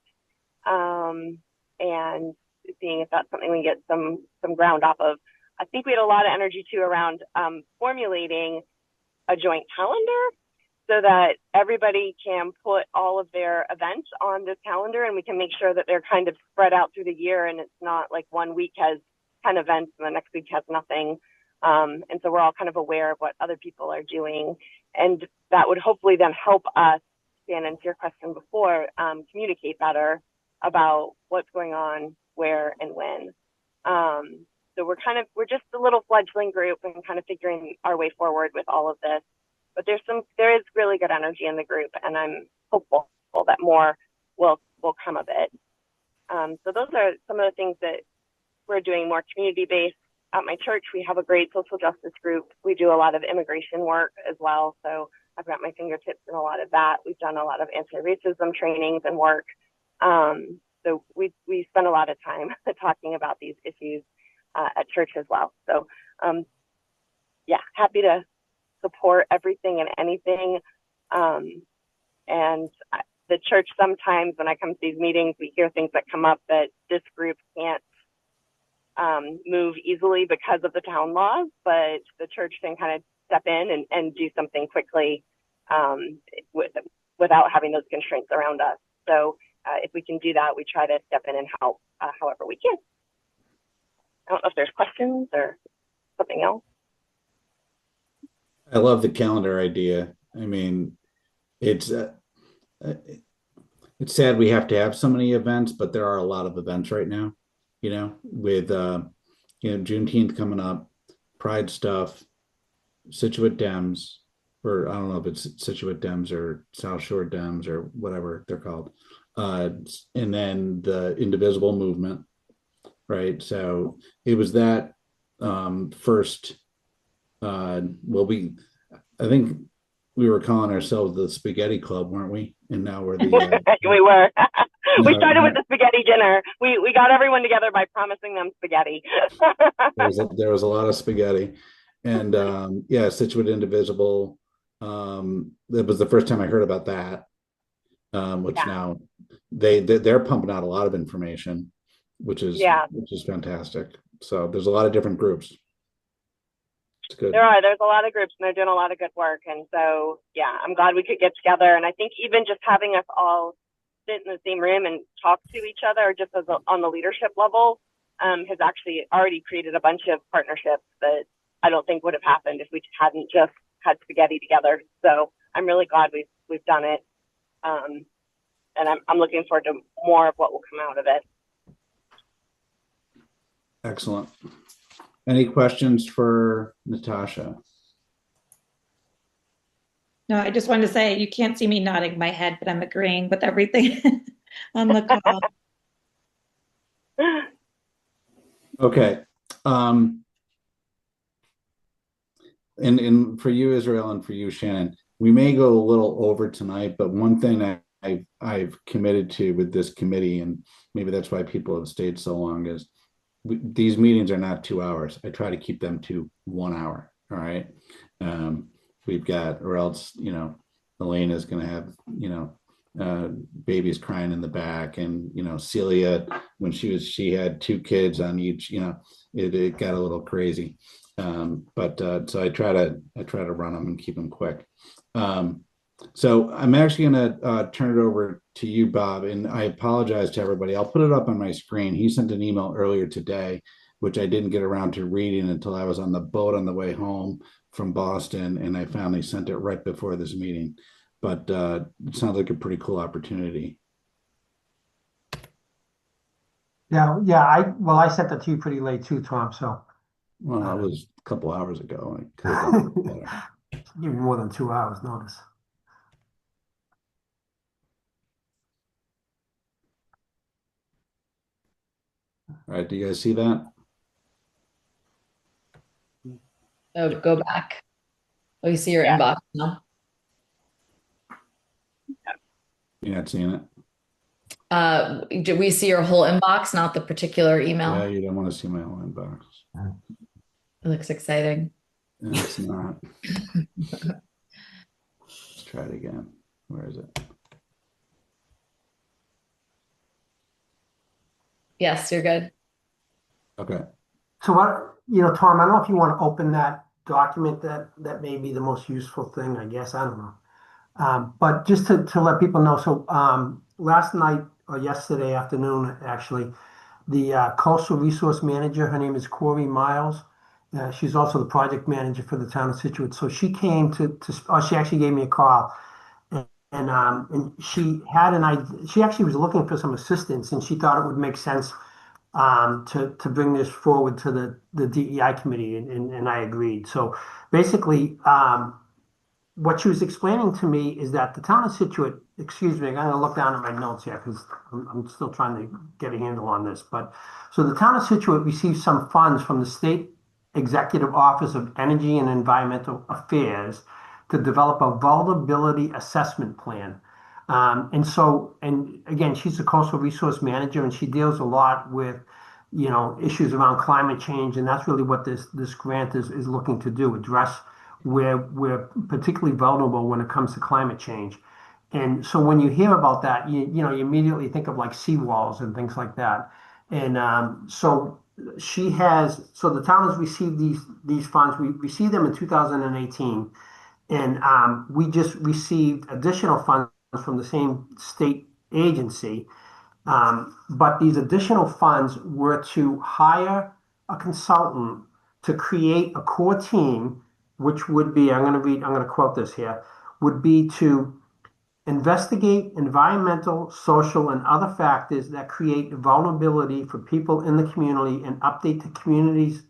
Speaker 8: and seeing if that's something we get some ground off of. I think we had a lot of energy too around formulating a joint calendar so that everybody can put all of their events on this calendar, and we can make sure that they're kind of spread out through the year, and it's not like one week has 10 events and the next week has nothing. And so we're all kind of aware of what other people are doing. And that would hopefully then help us, Shannon, to your question before, communicate better about what's going on, where, and when. So we're just a little fledgling group and kind of figuring our way forward with all of this. But there is really good energy in the group, and I'm hopeful that more will come of it. So those are some of the things that we're doing, more community-based. At my church, we have a great social justice group. We do a lot of immigration work as well. So I've got my fingertips in a lot of that. We've done a lot of anti-racism trainings and work. So we spend a lot of time talking about these issues at church as well. So yeah, happy to support everything and anything. And the church, sometimes when I come to these meetings, we hear things that come up that this group can't move easily because of the town laws, but the church can kind of step in and do something quickly without having those constraints around us. So if we can do that, we try to step in and help however we can. I don't know if there's questions or something else.
Speaker 1: I love the calendar idea. I mean, it's sad we have to have so many events, but there are a lot of events right now, with Juneteenth coming up, Pride stuff, Scituate Dems, or I don't know if it's Scituate Dems or South Shore Dems or whatever they're called. And then the Indivisible movement, right? So it was that first. I think we were calling ourselves the Spaghetti Club, weren't we? And now we're the.
Speaker 8: We were. We started with the spaghetti dinner. We got everyone together by promising them spaghetti.
Speaker 1: there was a lot of spaghetti, and Scituate Indivisible. That was the first time I heard about that. Which now they're pumping out a lot of information, which is fantastic. So there's a lot of different groups. It's good.
Speaker 8: There's a lot of groups and they're doing a lot of good work. And so, yeah, I'm glad we could get together. And I think even just having us all sit in the same room and talk to each other just on the leadership level has actually already created a bunch of partnerships that I don't think would have happened if we hadn't just had spaghetti together. So I'm really glad we've done it. And I'm looking forward to more of what will come out of it.
Speaker 1: Excellent. Any questions for Natasha?
Speaker 2: No, I just wanted to say you can't see me nodding my head, but I'm agreeing with everything on the call.
Speaker 1: Okay. And for you, Israel, and for you, Shannon, we may go a little over tonight, but one thing I've committed to with this committee, and maybe that's why people have stayed so long, is these meetings are not 2 hours. I try to keep them to 1 hour. All right. We've got, or else, Elena's going to have, babies crying in the back, and, Celia, when she had 2 kids on each, it got a little crazy. So I try to run them and keep them quick. So I'm actually going to turn it over to you, Bob, and I apologize to everybody. I'll put it up on my screen. He sent an email earlier today, which I didn't get around to reading until I was on the boat on the way home from Boston, and I finally sent it right before this meeting. But it sounds like a pretty cool opportunity.
Speaker 5: Yeah. I sent that to you pretty late too, Tom. So.
Speaker 1: Well, that was a couple hours ago. I could have done better.
Speaker 5: Give you more than 2 hours notice.
Speaker 1: All right, do you guys see that?
Speaker 6: Oh, go back. Oh, you see your inbox now?
Speaker 1: You're not seeing it?
Speaker 6: Do we see your whole inbox, not the particular email?
Speaker 1: Yeah, you don't want to see my whole inbox.
Speaker 6: It looks exciting.
Speaker 1: It's not. Let's try it again. Where is it?
Speaker 6: Yes, you're good.
Speaker 1: Okay.
Speaker 5: So Tom, I don't know if you want to open that document. That may be the most useful thing, I guess. I don't know. But just to let people know, so last night or yesterday afternoon, actually, the coastal resource manager, her name is Corey Miles, She's also the project manager for the town of Scituate. So she came she actually gave me a call, and she had an idea. She actually was looking for some assistance, and she thought it would make sense to bring this forward to the DEI committee, and I agreed. So basically, what she was explaining to me is that the town of Scituate, excuse me, I'm going to look down at my notes here because I'm still trying to get a handle on this. But so the town of Scituate received some funds from the State Executive Office of Energy and Environmental Affairs to develop a vulnerability assessment plan. And again, she's a coastal resource manager, and she deals a lot with, issues around climate change, and that's really what this grant is looking to do, address where we're particularly vulnerable when it comes to climate change. And so when you hear about that, you immediately think of like seawalls and things like that. And so the town has received these funds. We received them in 2018, and we just received additional funds from the same state agency. But these additional funds were to hire a consultant to create a core team, which would be, I'm going to quote this here, would be to investigate environmental, social, and other factors that create vulnerability for people in the community and update the community's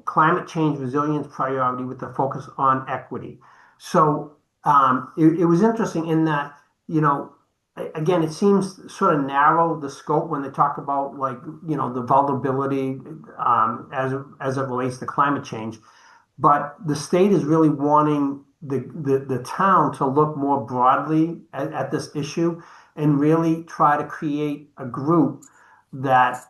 Speaker 5: climate change resilience priority with a focus on equity. So it was interesting in that, again, it seems sort of narrow the scope when they talk about like, the vulnerability as it relates to climate change. But the state is really wanting the town to look more broadly at this issue and really try to create a group that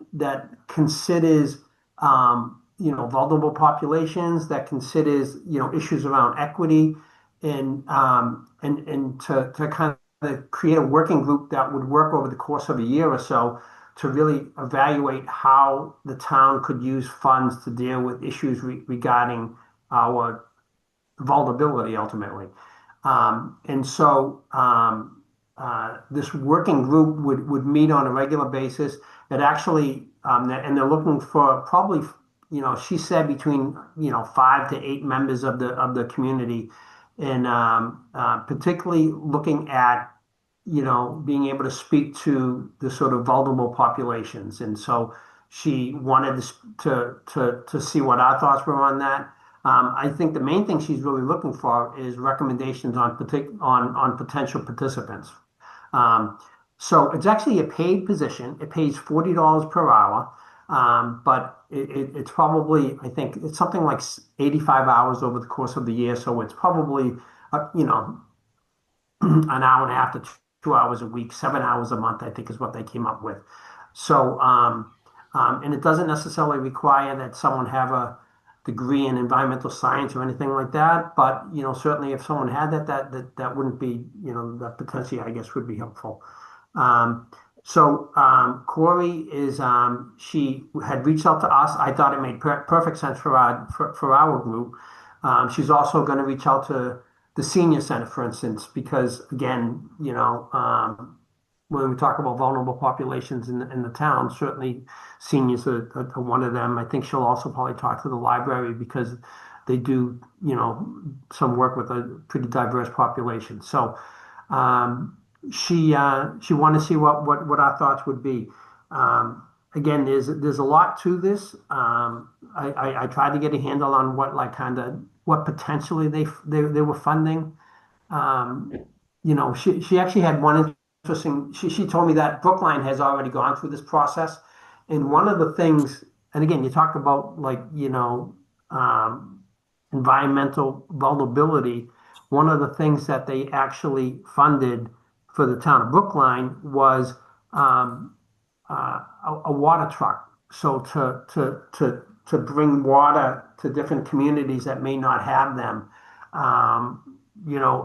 Speaker 5: considers vulnerable populations, that considers issues around equity, and to kind of create a working group that would work over the course of a year or so to really evaluate how the town could use funds to deal with issues regarding our vulnerability ultimately. This working group would meet on a regular basis. It actually, and they're looking for probably, she said between, 5 to 8 members of the community, and particularly looking at, being able to speak to the sort of vulnerable populations. And so she wanted to see what our thoughts were on that. I think the main thing she's really looking for is recommendations on potential participants. So it's actually a paid position. It pays $40 per hour, but it's probably, I think it's something like 85 hours over the course of the year. So it's probably, an hour and a half to 2 hours a week, 7 hours a month, I think is what they came up with. So, and it doesn't necessarily require that someone have a degree in environmental science or anything like that. But, certainly if someone had that wouldn't be, that potentially, I guess, would be helpful. Corey she had reached out to us. I thought it made perfect sense for our group. She's also going to reach out to the senior center, for instance, because again, when we talk about vulnerable populations in the town, certainly seniors are one of them. I think she'll also probably talk to the library because they do, some work with a pretty diverse population. So she wanted to see what our thoughts would be. Again, there's a lot to this. I tried to get a handle on what potentially they were funding. She actually had one interesting. She told me that Brookline has already gone through this process, and one of the things, and again, you talk about like environmental vulnerability. One of the things that they actually funded for the town of Brookline was a water truck. So to bring water to different communities that may not have them.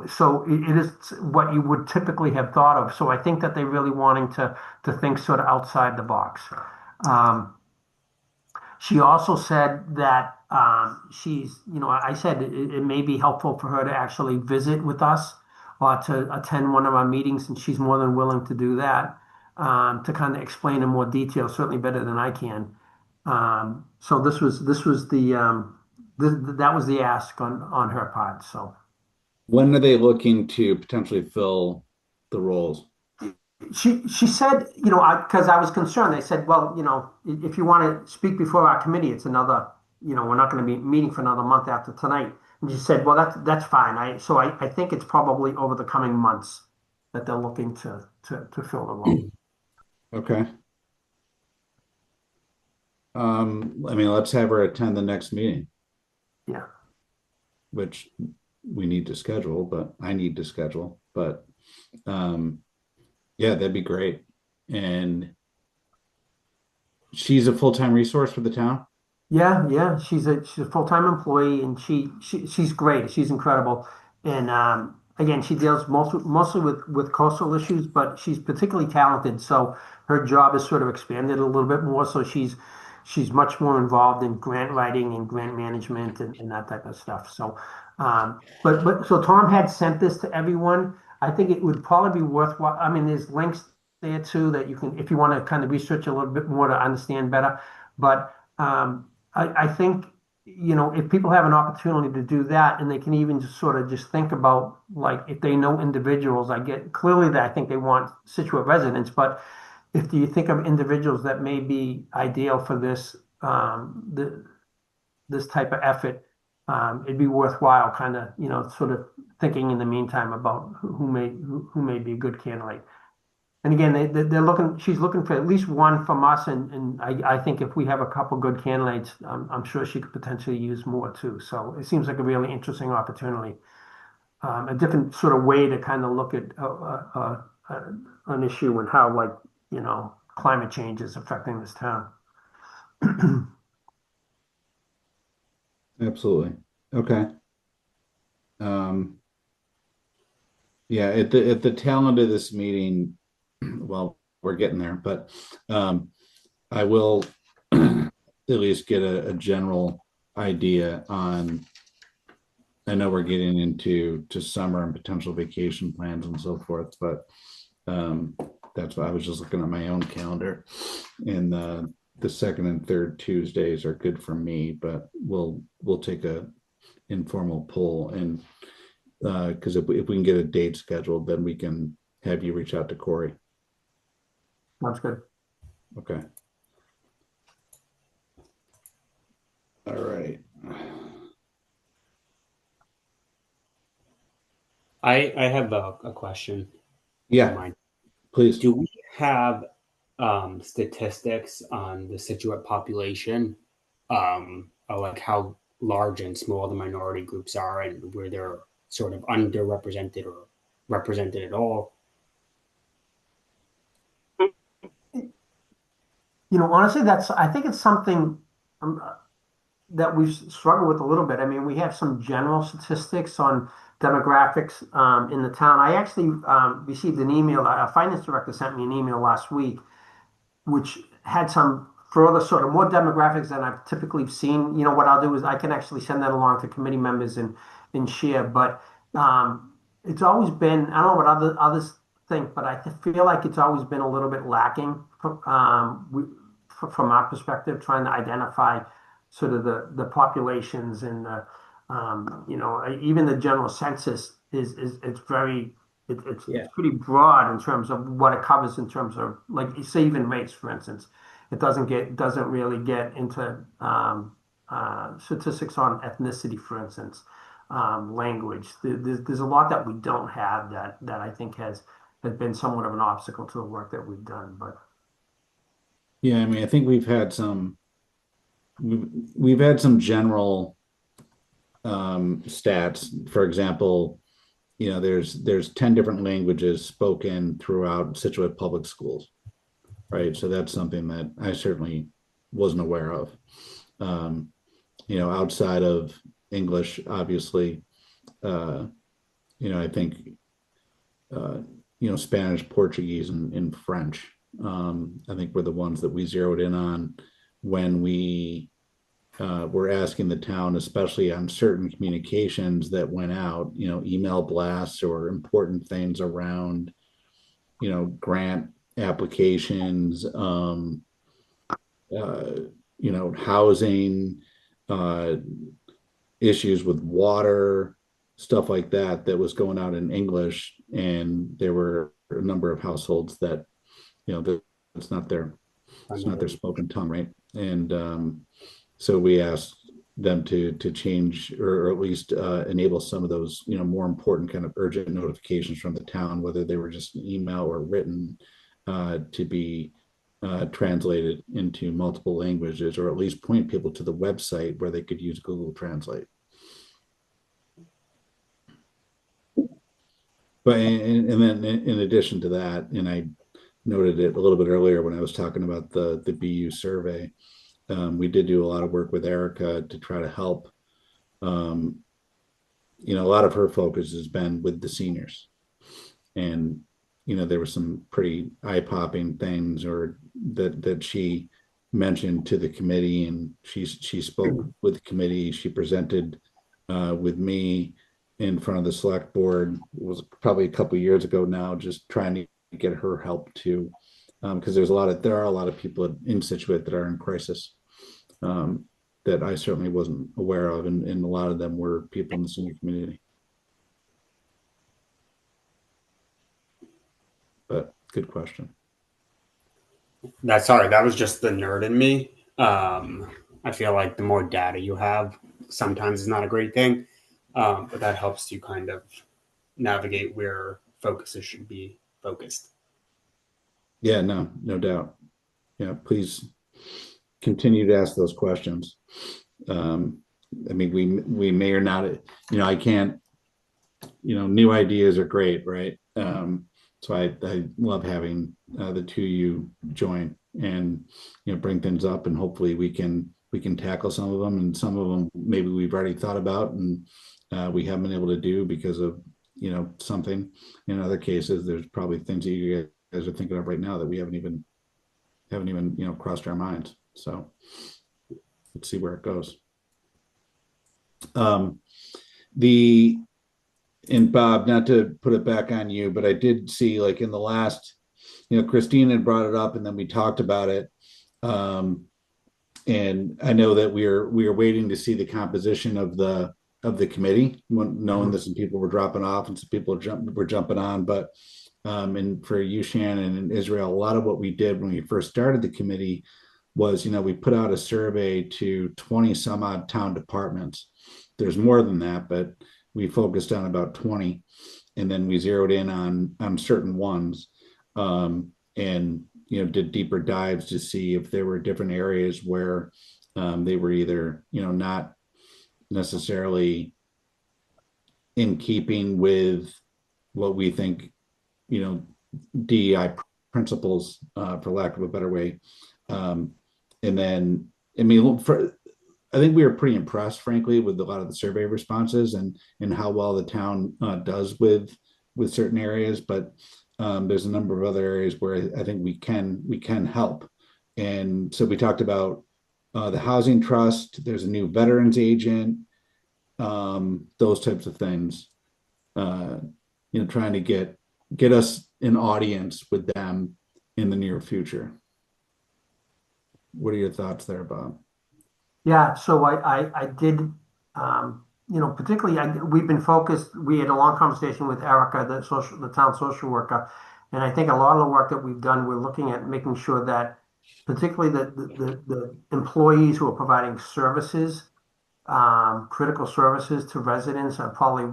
Speaker 5: So it is what you would typically have thought of. So I think that they're really wanting to think sort of outside the box. She also said that I said it may be helpful for her to actually visit with us or to attend one of our meetings, and she's more than willing to do that to kind of explain in more detail, certainly better than I can. So this was that was the ask on her part. So
Speaker 1: When are they looking to potentially fill the roles?
Speaker 5: she said, because I was concerned. They said, well, if you want to speak before our committee, it's another, we're not going to be meeting for another month after tonight. And she said, well, that's fine. I think it's probably over the coming months that they're looking to fill the role.
Speaker 1: Okay. I mean, let's have her attend the next meeting,
Speaker 5: Yeah.
Speaker 1: which we need to schedule, but I need to schedule. But yeah, that'd be great. And she's a full-time resource for the town.
Speaker 5: Yeah. She's a full-time employee, and she's great. She's incredible. And again, she deals mostly with coastal issues, but she's particularly talented. So her job is sort of expanded a little bit more. So she's much more involved in grant writing and grant management and that type of stuff. So but so Tom had sent this to everyone. I think it would probably be worthwhile. I mean, there's links there too that you can, if you want to kind of research a little bit more to understand better. But I think, if people have an opportunity to do that, and they can even just sort of just think about, like, if they know individuals, I get clearly that I think they want Scituate residents, but if you think of individuals that may be ideal for this type of effort, it'd be worthwhile kind of, sort of thinking in the meantime about who may be a good candidate. And again, they're looking, she's looking for at least one from us. And I think if we have a couple good candidates, I'm sure she could potentially use more too. So it seems like a really interesting opportunity. A different sort of way to kind of look at an issue and how, like, climate change is affecting this town.
Speaker 1: Absolutely. Okay. Um, yeah, at the tail end of this meeting, well, we're getting there, but I will at least get a general idea on. I know we're getting into summer and potential vacation plans and so forth, but that's why I was just looking at my own calendar, and the second and third Tuesdays are good for me, but we'll take a informal poll, and because if we can get a date scheduled, then we can have you reach out to Corey.
Speaker 5: That's good.
Speaker 1: Okay. All right.
Speaker 3: I have a question.
Speaker 1: Yeah, please.
Speaker 3: Do we have statistics on the Scituate population, of like how large and small the minority groups are, and where they're sort of underrepresented or represented at all?
Speaker 5: Honestly, I think it's something that we've struggled with a little bit. I mean, we have some general statistics on demographics in the town. I actually received an email. A finance director sent me an email last week, which had some further sort of more demographics than I've typically seen. What I'll do is I can actually send that along to committee members and share. But it's always been, I don't know what others think, but I feel like it's always been a little bit lacking from our perspective, trying to identify sort of the populations and even the general census is it's very it's pretty broad in terms of what it covers, in terms of, like, say, even race, for instance. It doesn't really get into statistics on ethnicity, for instance, language. There's a lot that we don't have that I think has been somewhat of an obstacle to the work that we've done. But
Speaker 1: Yeah, I mean, I think we've had some general stats. For example, there's 10 different languages spoken throughout Scituate public schools, right? So that's something that I certainly wasn't aware of. Outside of English, obviously, I think Spanish, Portuguese, and French. I think were the ones that we zeroed in on when we were asking the town, especially on certain communications that went out, email blasts or important things around, grant applications, housing, uh, issues with water, stuff like that, that was going out in English. And there were a number of households that, it's not their spoken tongue, right? And so we asked them to change, or at least enable some of those, more important kind of urgent notifications from the town, whether they were just email or written, to be translated into multiple languages, or at least point people to the website where they could use Google Translate. But and then in addition to that, and I noted it a little bit earlier when I was talking about the BU survey, we did do a lot of work with Erica to try to help. A lot of her focus has been with the seniors, and there were some pretty eye-popping things, or that she mentioned to the committee, and she spoke with the committee. She presented with me in front of the select board. It was probably a couple of years ago now, just trying to get her help too, because there are a lot of people in Scituate that are in crisis, that I certainly wasn't aware of, and a lot of them were people in the senior community. But good question.
Speaker 3: That was just the nerd in me. I feel like the more data you have, sometimes is not a great thing, but that helps you kind of navigate where focuses should be focused.
Speaker 1: Yeah, no doubt. Yeah, please continue to ask those questions. I mean, we may or not, I can't, new ideas are great, right? So I love having the two of you join and bring things up, and hopefully we can tackle some of them, and some of them maybe we've already thought about and we haven't been able to do because of something. In other cases, there's probably things that you guys are thinking of right now that we haven't even crossed our minds. So let's see where it goes. And Bob, not to put it back on you, but I did see, like, in the last, Christine had brought it up and then we talked about it. And I know that we are waiting to see the composition of the committee, knowing that some people were dropping off and some people were jumping on. But and for you, Shannon, and Israel, a lot of what we did when we first started the committee was, we put out a survey to 20 some odd town departments. There's more than that, but we focused on about 20, and then we zeroed in on certain ones, and did deeper dives to see if there were different areas where they were either not necessarily in keeping with what we think DEI principles, for lack of a better way. And then, I mean, I think we were pretty impressed, frankly, with a lot of the survey responses and how well the town does with certain areas. But there's a number of other areas where I think we can help. And so we talked about the housing trust. There's a new veterans agent, those types of things. Trying to get us an audience with them in the near future. What are your thoughts there, Bob?
Speaker 5: Yeah, so I did, particularly we've been focused. We had a long conversation with Erica, the town social worker, and I think a lot of the work that we've done, we're looking at making sure that, particularly the employees who are providing services, critical services to residents, are probably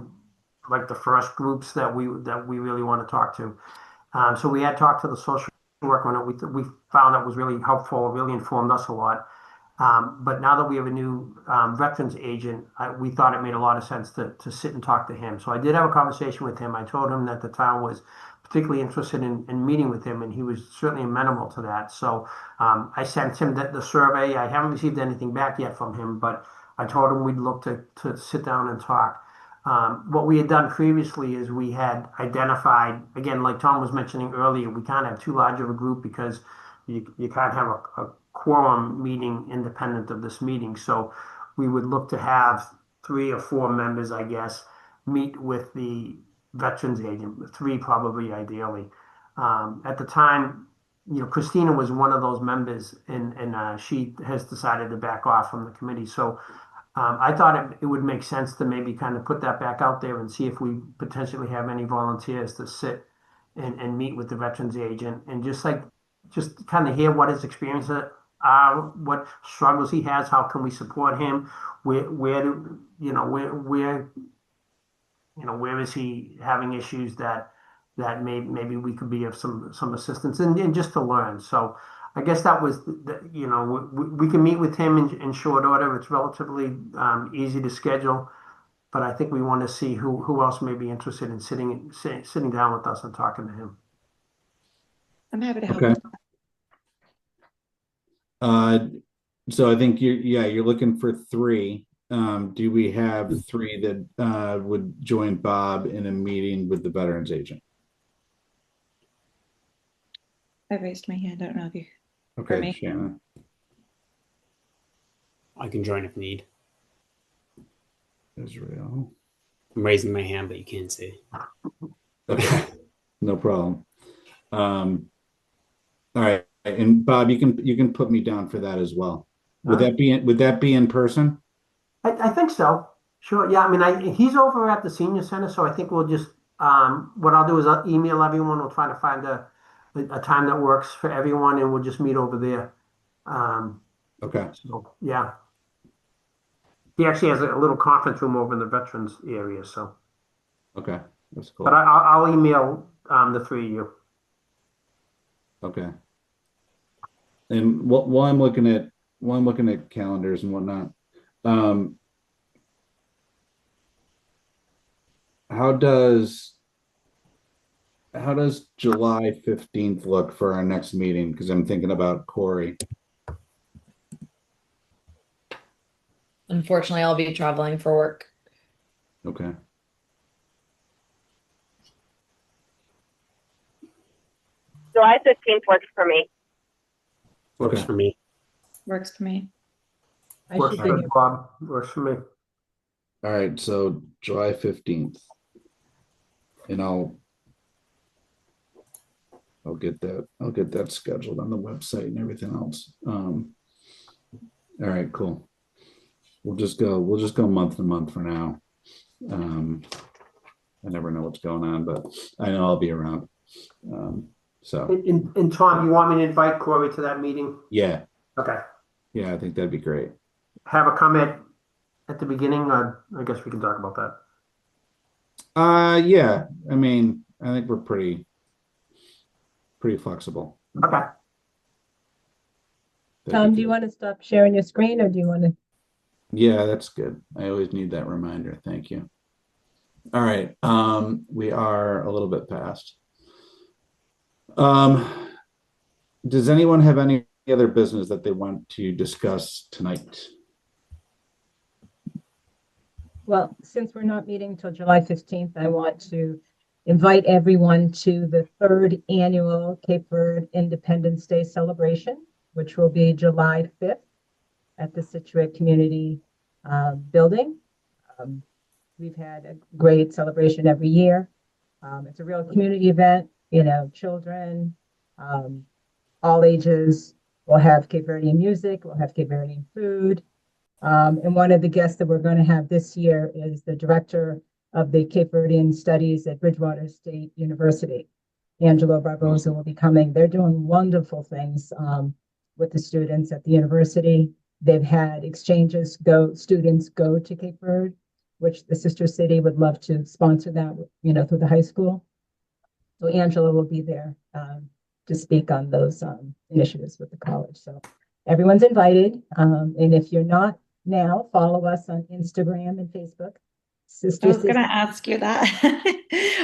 Speaker 5: like the first groups that we really want to talk to. So we had talked to the social worker, and we found that was really helpful, really informed us a lot. But now that we have a new veterans agent, we thought it made a lot of sense to sit and talk to him. So I did have a conversation with him. I told him that the town was particularly interested in meeting with him, and he was certainly amenable to that. So I sent him the survey. I haven't received anything back yet from him, but I told him we'd look to sit down and talk. What we had done previously is we had identified, again, like Tom was mentioning earlier, we can't have too large of a group because you can't have a quorum meeting independent of this meeting. So we would look to have 3 or 4 members, I guess, meet with the veterans agent, 3 probably ideally. At the time, Christina was one of those members, and she has decided to back off from the committee. So I thought it would make sense to maybe kind of put that back out there and see if we potentially have any volunteers to sit and meet with the veterans agent and just kind of hear what his experiences are, what struggles he has, how can we support him, where do where is he having issues that maybe we could be of some assistance and just to learn. So I guess that was we can meet with him in short order. It's relatively easy to schedule, but I think we want to see who else may be interested in sitting down with us and talking to him.
Speaker 2: I'm happy to help.
Speaker 1: Okay. So I think you're looking for three. Do we have three that would join Bob in a meeting with the veterans agent?
Speaker 2: I raised my hand. I don't know if you.
Speaker 1: Okay, Shannon.
Speaker 3: I can join if need.
Speaker 1: Israel.
Speaker 3: I'm raising my hand, but you can't see.
Speaker 1: Okay, no problem. All right, and Bob, you can put me down for that as well. Would that be in person?
Speaker 5: I think so. Sure. Yeah. I mean, he's over at the senior center, so I think we'll just what I'll do is I'll email everyone. We'll try to find a time that works for everyone, and we'll just meet over there.
Speaker 1: Okay.
Speaker 5: So yeah, he actually has a little conference room over in the veterans area. So
Speaker 1: Okay, that's cool.
Speaker 5: but I'll email the three of you.
Speaker 1: Okay. And while I'm looking at calendars and whatnot, how does July 15th look for our next meeting? Because I'm thinking about Corey.
Speaker 6: Unfortunately, I'll be traveling for work.
Speaker 1: Okay.
Speaker 8: July 15th works for me.
Speaker 3: Works
Speaker 1: Okay.
Speaker 3: for me.
Speaker 2: Works for me.
Speaker 4: I
Speaker 5: Works
Speaker 4: should
Speaker 5: for
Speaker 4: be here.
Speaker 5: Bob. Works for me.
Speaker 1: All right, so July 15th. And I'll get that scheduled on the website and everything else. All right, cool. We'll just go month to month for now. I never know what's going on, but I know I'll be around. So
Speaker 5: And Tom, you want me to invite Corey to that meeting?
Speaker 1: yeah,
Speaker 5: Okay.
Speaker 1: I think that'd be great.
Speaker 5: Have a comment at the beginning. I guess we can talk about that.
Speaker 1: Yeah. I mean, I think we're pretty flexible.
Speaker 5: Okay.
Speaker 4: Tom, do you want to stop sharing your screen or do you want to?
Speaker 1: Yeah, that's good. I always need that reminder. Thank you. All right. We are a little bit past. Does anyone have any other business that they want to discuss tonight?
Speaker 4: Well, since we're not meeting until July 15th, I want to invite everyone to the 3rd annual Cape Verde Independence Day celebration, which will be July 5th at the Scituate Community Building. We've had a great celebration every year. It's a real community event, children, all ages. We'll have Cape Verdean music, we'll have Cape Verdean food. And one of the guests that we're going to have this year is the director of the Cape Verdean Studies at Bridgewater State University. Angelo Barbosa will be coming. They're doing wonderful things with the students at the university. They've had exchanges students go to Cape Verde, which the sister city would love to sponsor that, through the high school. So Angela will be there to speak on those initiatives with the college. So everyone's invited. And if you're not now, follow us on Instagram and Facebook.
Speaker 2: I was going to ask you that.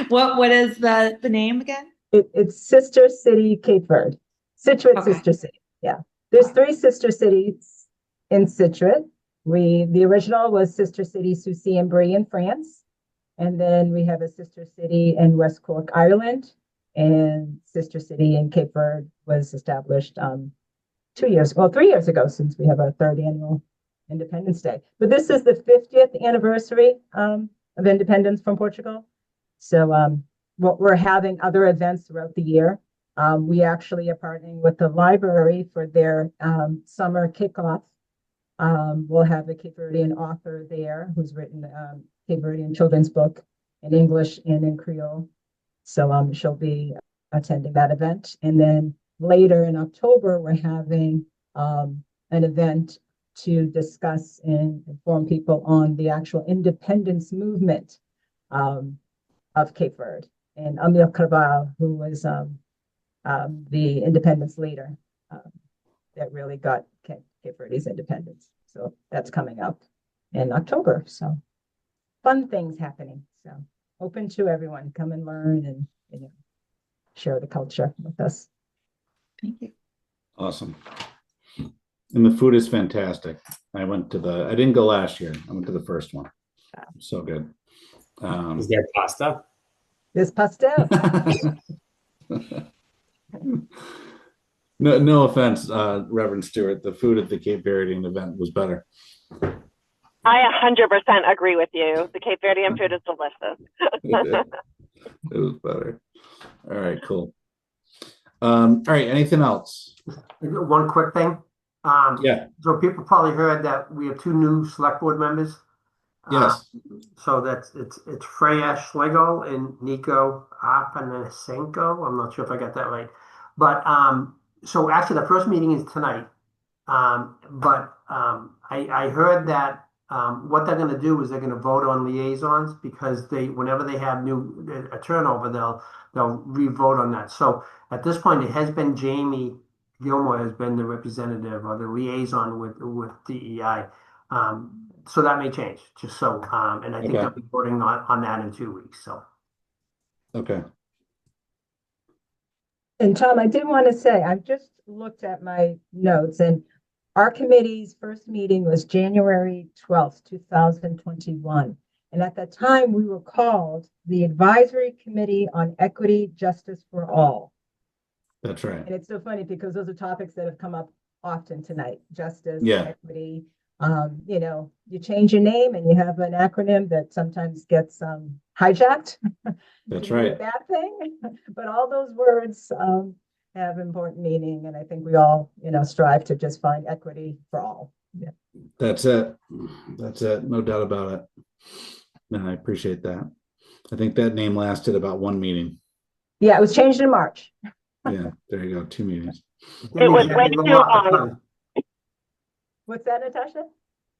Speaker 2: What is the name again?
Speaker 4: It's Sister City Cape Verde, Scituate Sister City. Yeah, there's 3 sister cities in Scituate. The original was Sister City Soucy and Brie in France, and then we have a sister city in West Cork, Ireland, and Sister City in Cape Verde was established 3 years ago, since we have our 3rd annual Independence Day. But this is the 50th anniversary of independence from Portugal. So we're having other events throughout the year. We actually are partnering with the library for their summer kickoff. We'll have a Cape Verdean author there who's written Cape Verdean children's book in English and in Creole. So she'll be attending that event. And then later in October, we're having an event to discuss and inform people on the actual independence movement of Cape Verde. And Amil Cabral, who was the independence leader that really got Cape Verde's independence. So that's coming up in October. So fun things happening. So open to everyone. Come and learn and share the culture with us.
Speaker 2: Thank you.
Speaker 1: Awesome. And the food is fantastic. I didn't go last year. I went to the first one. So good.
Speaker 3: Is there pasta?
Speaker 4: There's pastel.
Speaker 1: No offense, Reverend Stewart. The food at the Cape Verdean event was better.
Speaker 8: I 100% agree with you. The Cape Verdean food is delicious.
Speaker 1: It was better. All right, cool. All right, anything else?
Speaker 5: One quick thing.
Speaker 1: Yeah.
Speaker 5: So people probably heard that we have two new select board members.
Speaker 1: Yes.
Speaker 5: So it's Freya Schlegel and Nico Apanasenko. I'm not sure if I got that right. But so actually the first meeting is tonight. I heard that what they're going to do is they're going to vote on liaisons because whenever they have a turnover, they'll re-vote on that. So at this point, it has been Jamie Gilmore has been the representative or the liaison with DEI. So that may change, just so, and I think
Speaker 1: Okay.
Speaker 5: they'll be voting on that in 2 weeks. So
Speaker 1: Okay.
Speaker 4: And Tom, I did want to say, I've just looked at my notes, and our committee's first meeting was January 12th, 2021. And at that time, we were called the Advisory Committee on Equity, Justice for All.
Speaker 1: That's right.
Speaker 4: And it's so funny because those are topics that have come up often tonight: justice,
Speaker 1: Yeah.
Speaker 4: equity. You change your name and you have an acronym that sometimes gets hijacked.
Speaker 1: That's
Speaker 4: to be a
Speaker 1: right.
Speaker 4: bad thing, but all those words have important meaning, and I think we all, strive to just find equity for all. Yeah.
Speaker 1: That's it. That's it. No doubt about it. And I appreciate that. I think that name lasted about one meeting.
Speaker 4: Yeah, it was changed in March.
Speaker 1: Yeah, there you go. 2 meetings.
Speaker 8: It was way too long.
Speaker 4: What's that, Natasha?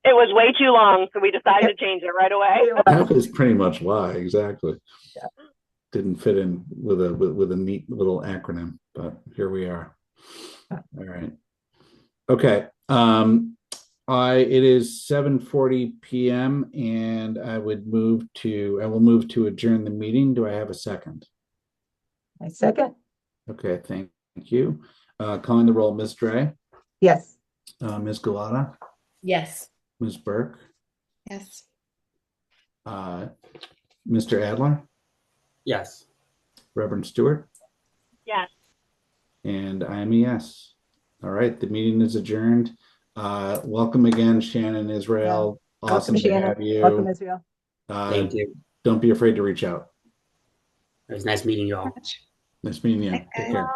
Speaker 8: It was way too long, so we decided to change it right away.
Speaker 1: That is pretty much why, exactly.
Speaker 4: Yeah.
Speaker 1: Didn't fit in with a neat little acronym, but here we are. All right. Okay. It is 7:40 p.m. and I will move to adjourn the meeting. Do I have a second?
Speaker 4: My second.
Speaker 1: Okay, thank you. Calling the roll, Ms. Dre,
Speaker 4: Yes.
Speaker 1: Ms. Galata,
Speaker 6: Yes.
Speaker 1: Ms. Burke,
Speaker 2: Yes.
Speaker 1: Mr. Adler,
Speaker 3: Yes.
Speaker 1: Reverend Stewart,
Speaker 8: Yes.
Speaker 1: and I am a yes. All right, the meeting is adjourned. Welcome again, Shannon, Israel.
Speaker 4: Welcome,
Speaker 1: Awesome to
Speaker 4: Shannon.
Speaker 1: have you.
Speaker 4: Welcome, Israel.
Speaker 3: Thank you.
Speaker 1: Don't be afraid to reach out.
Speaker 3: It was nice meeting you all.
Speaker 1: Nice meeting you.
Speaker 2: Okay.
Speaker 1: Take care.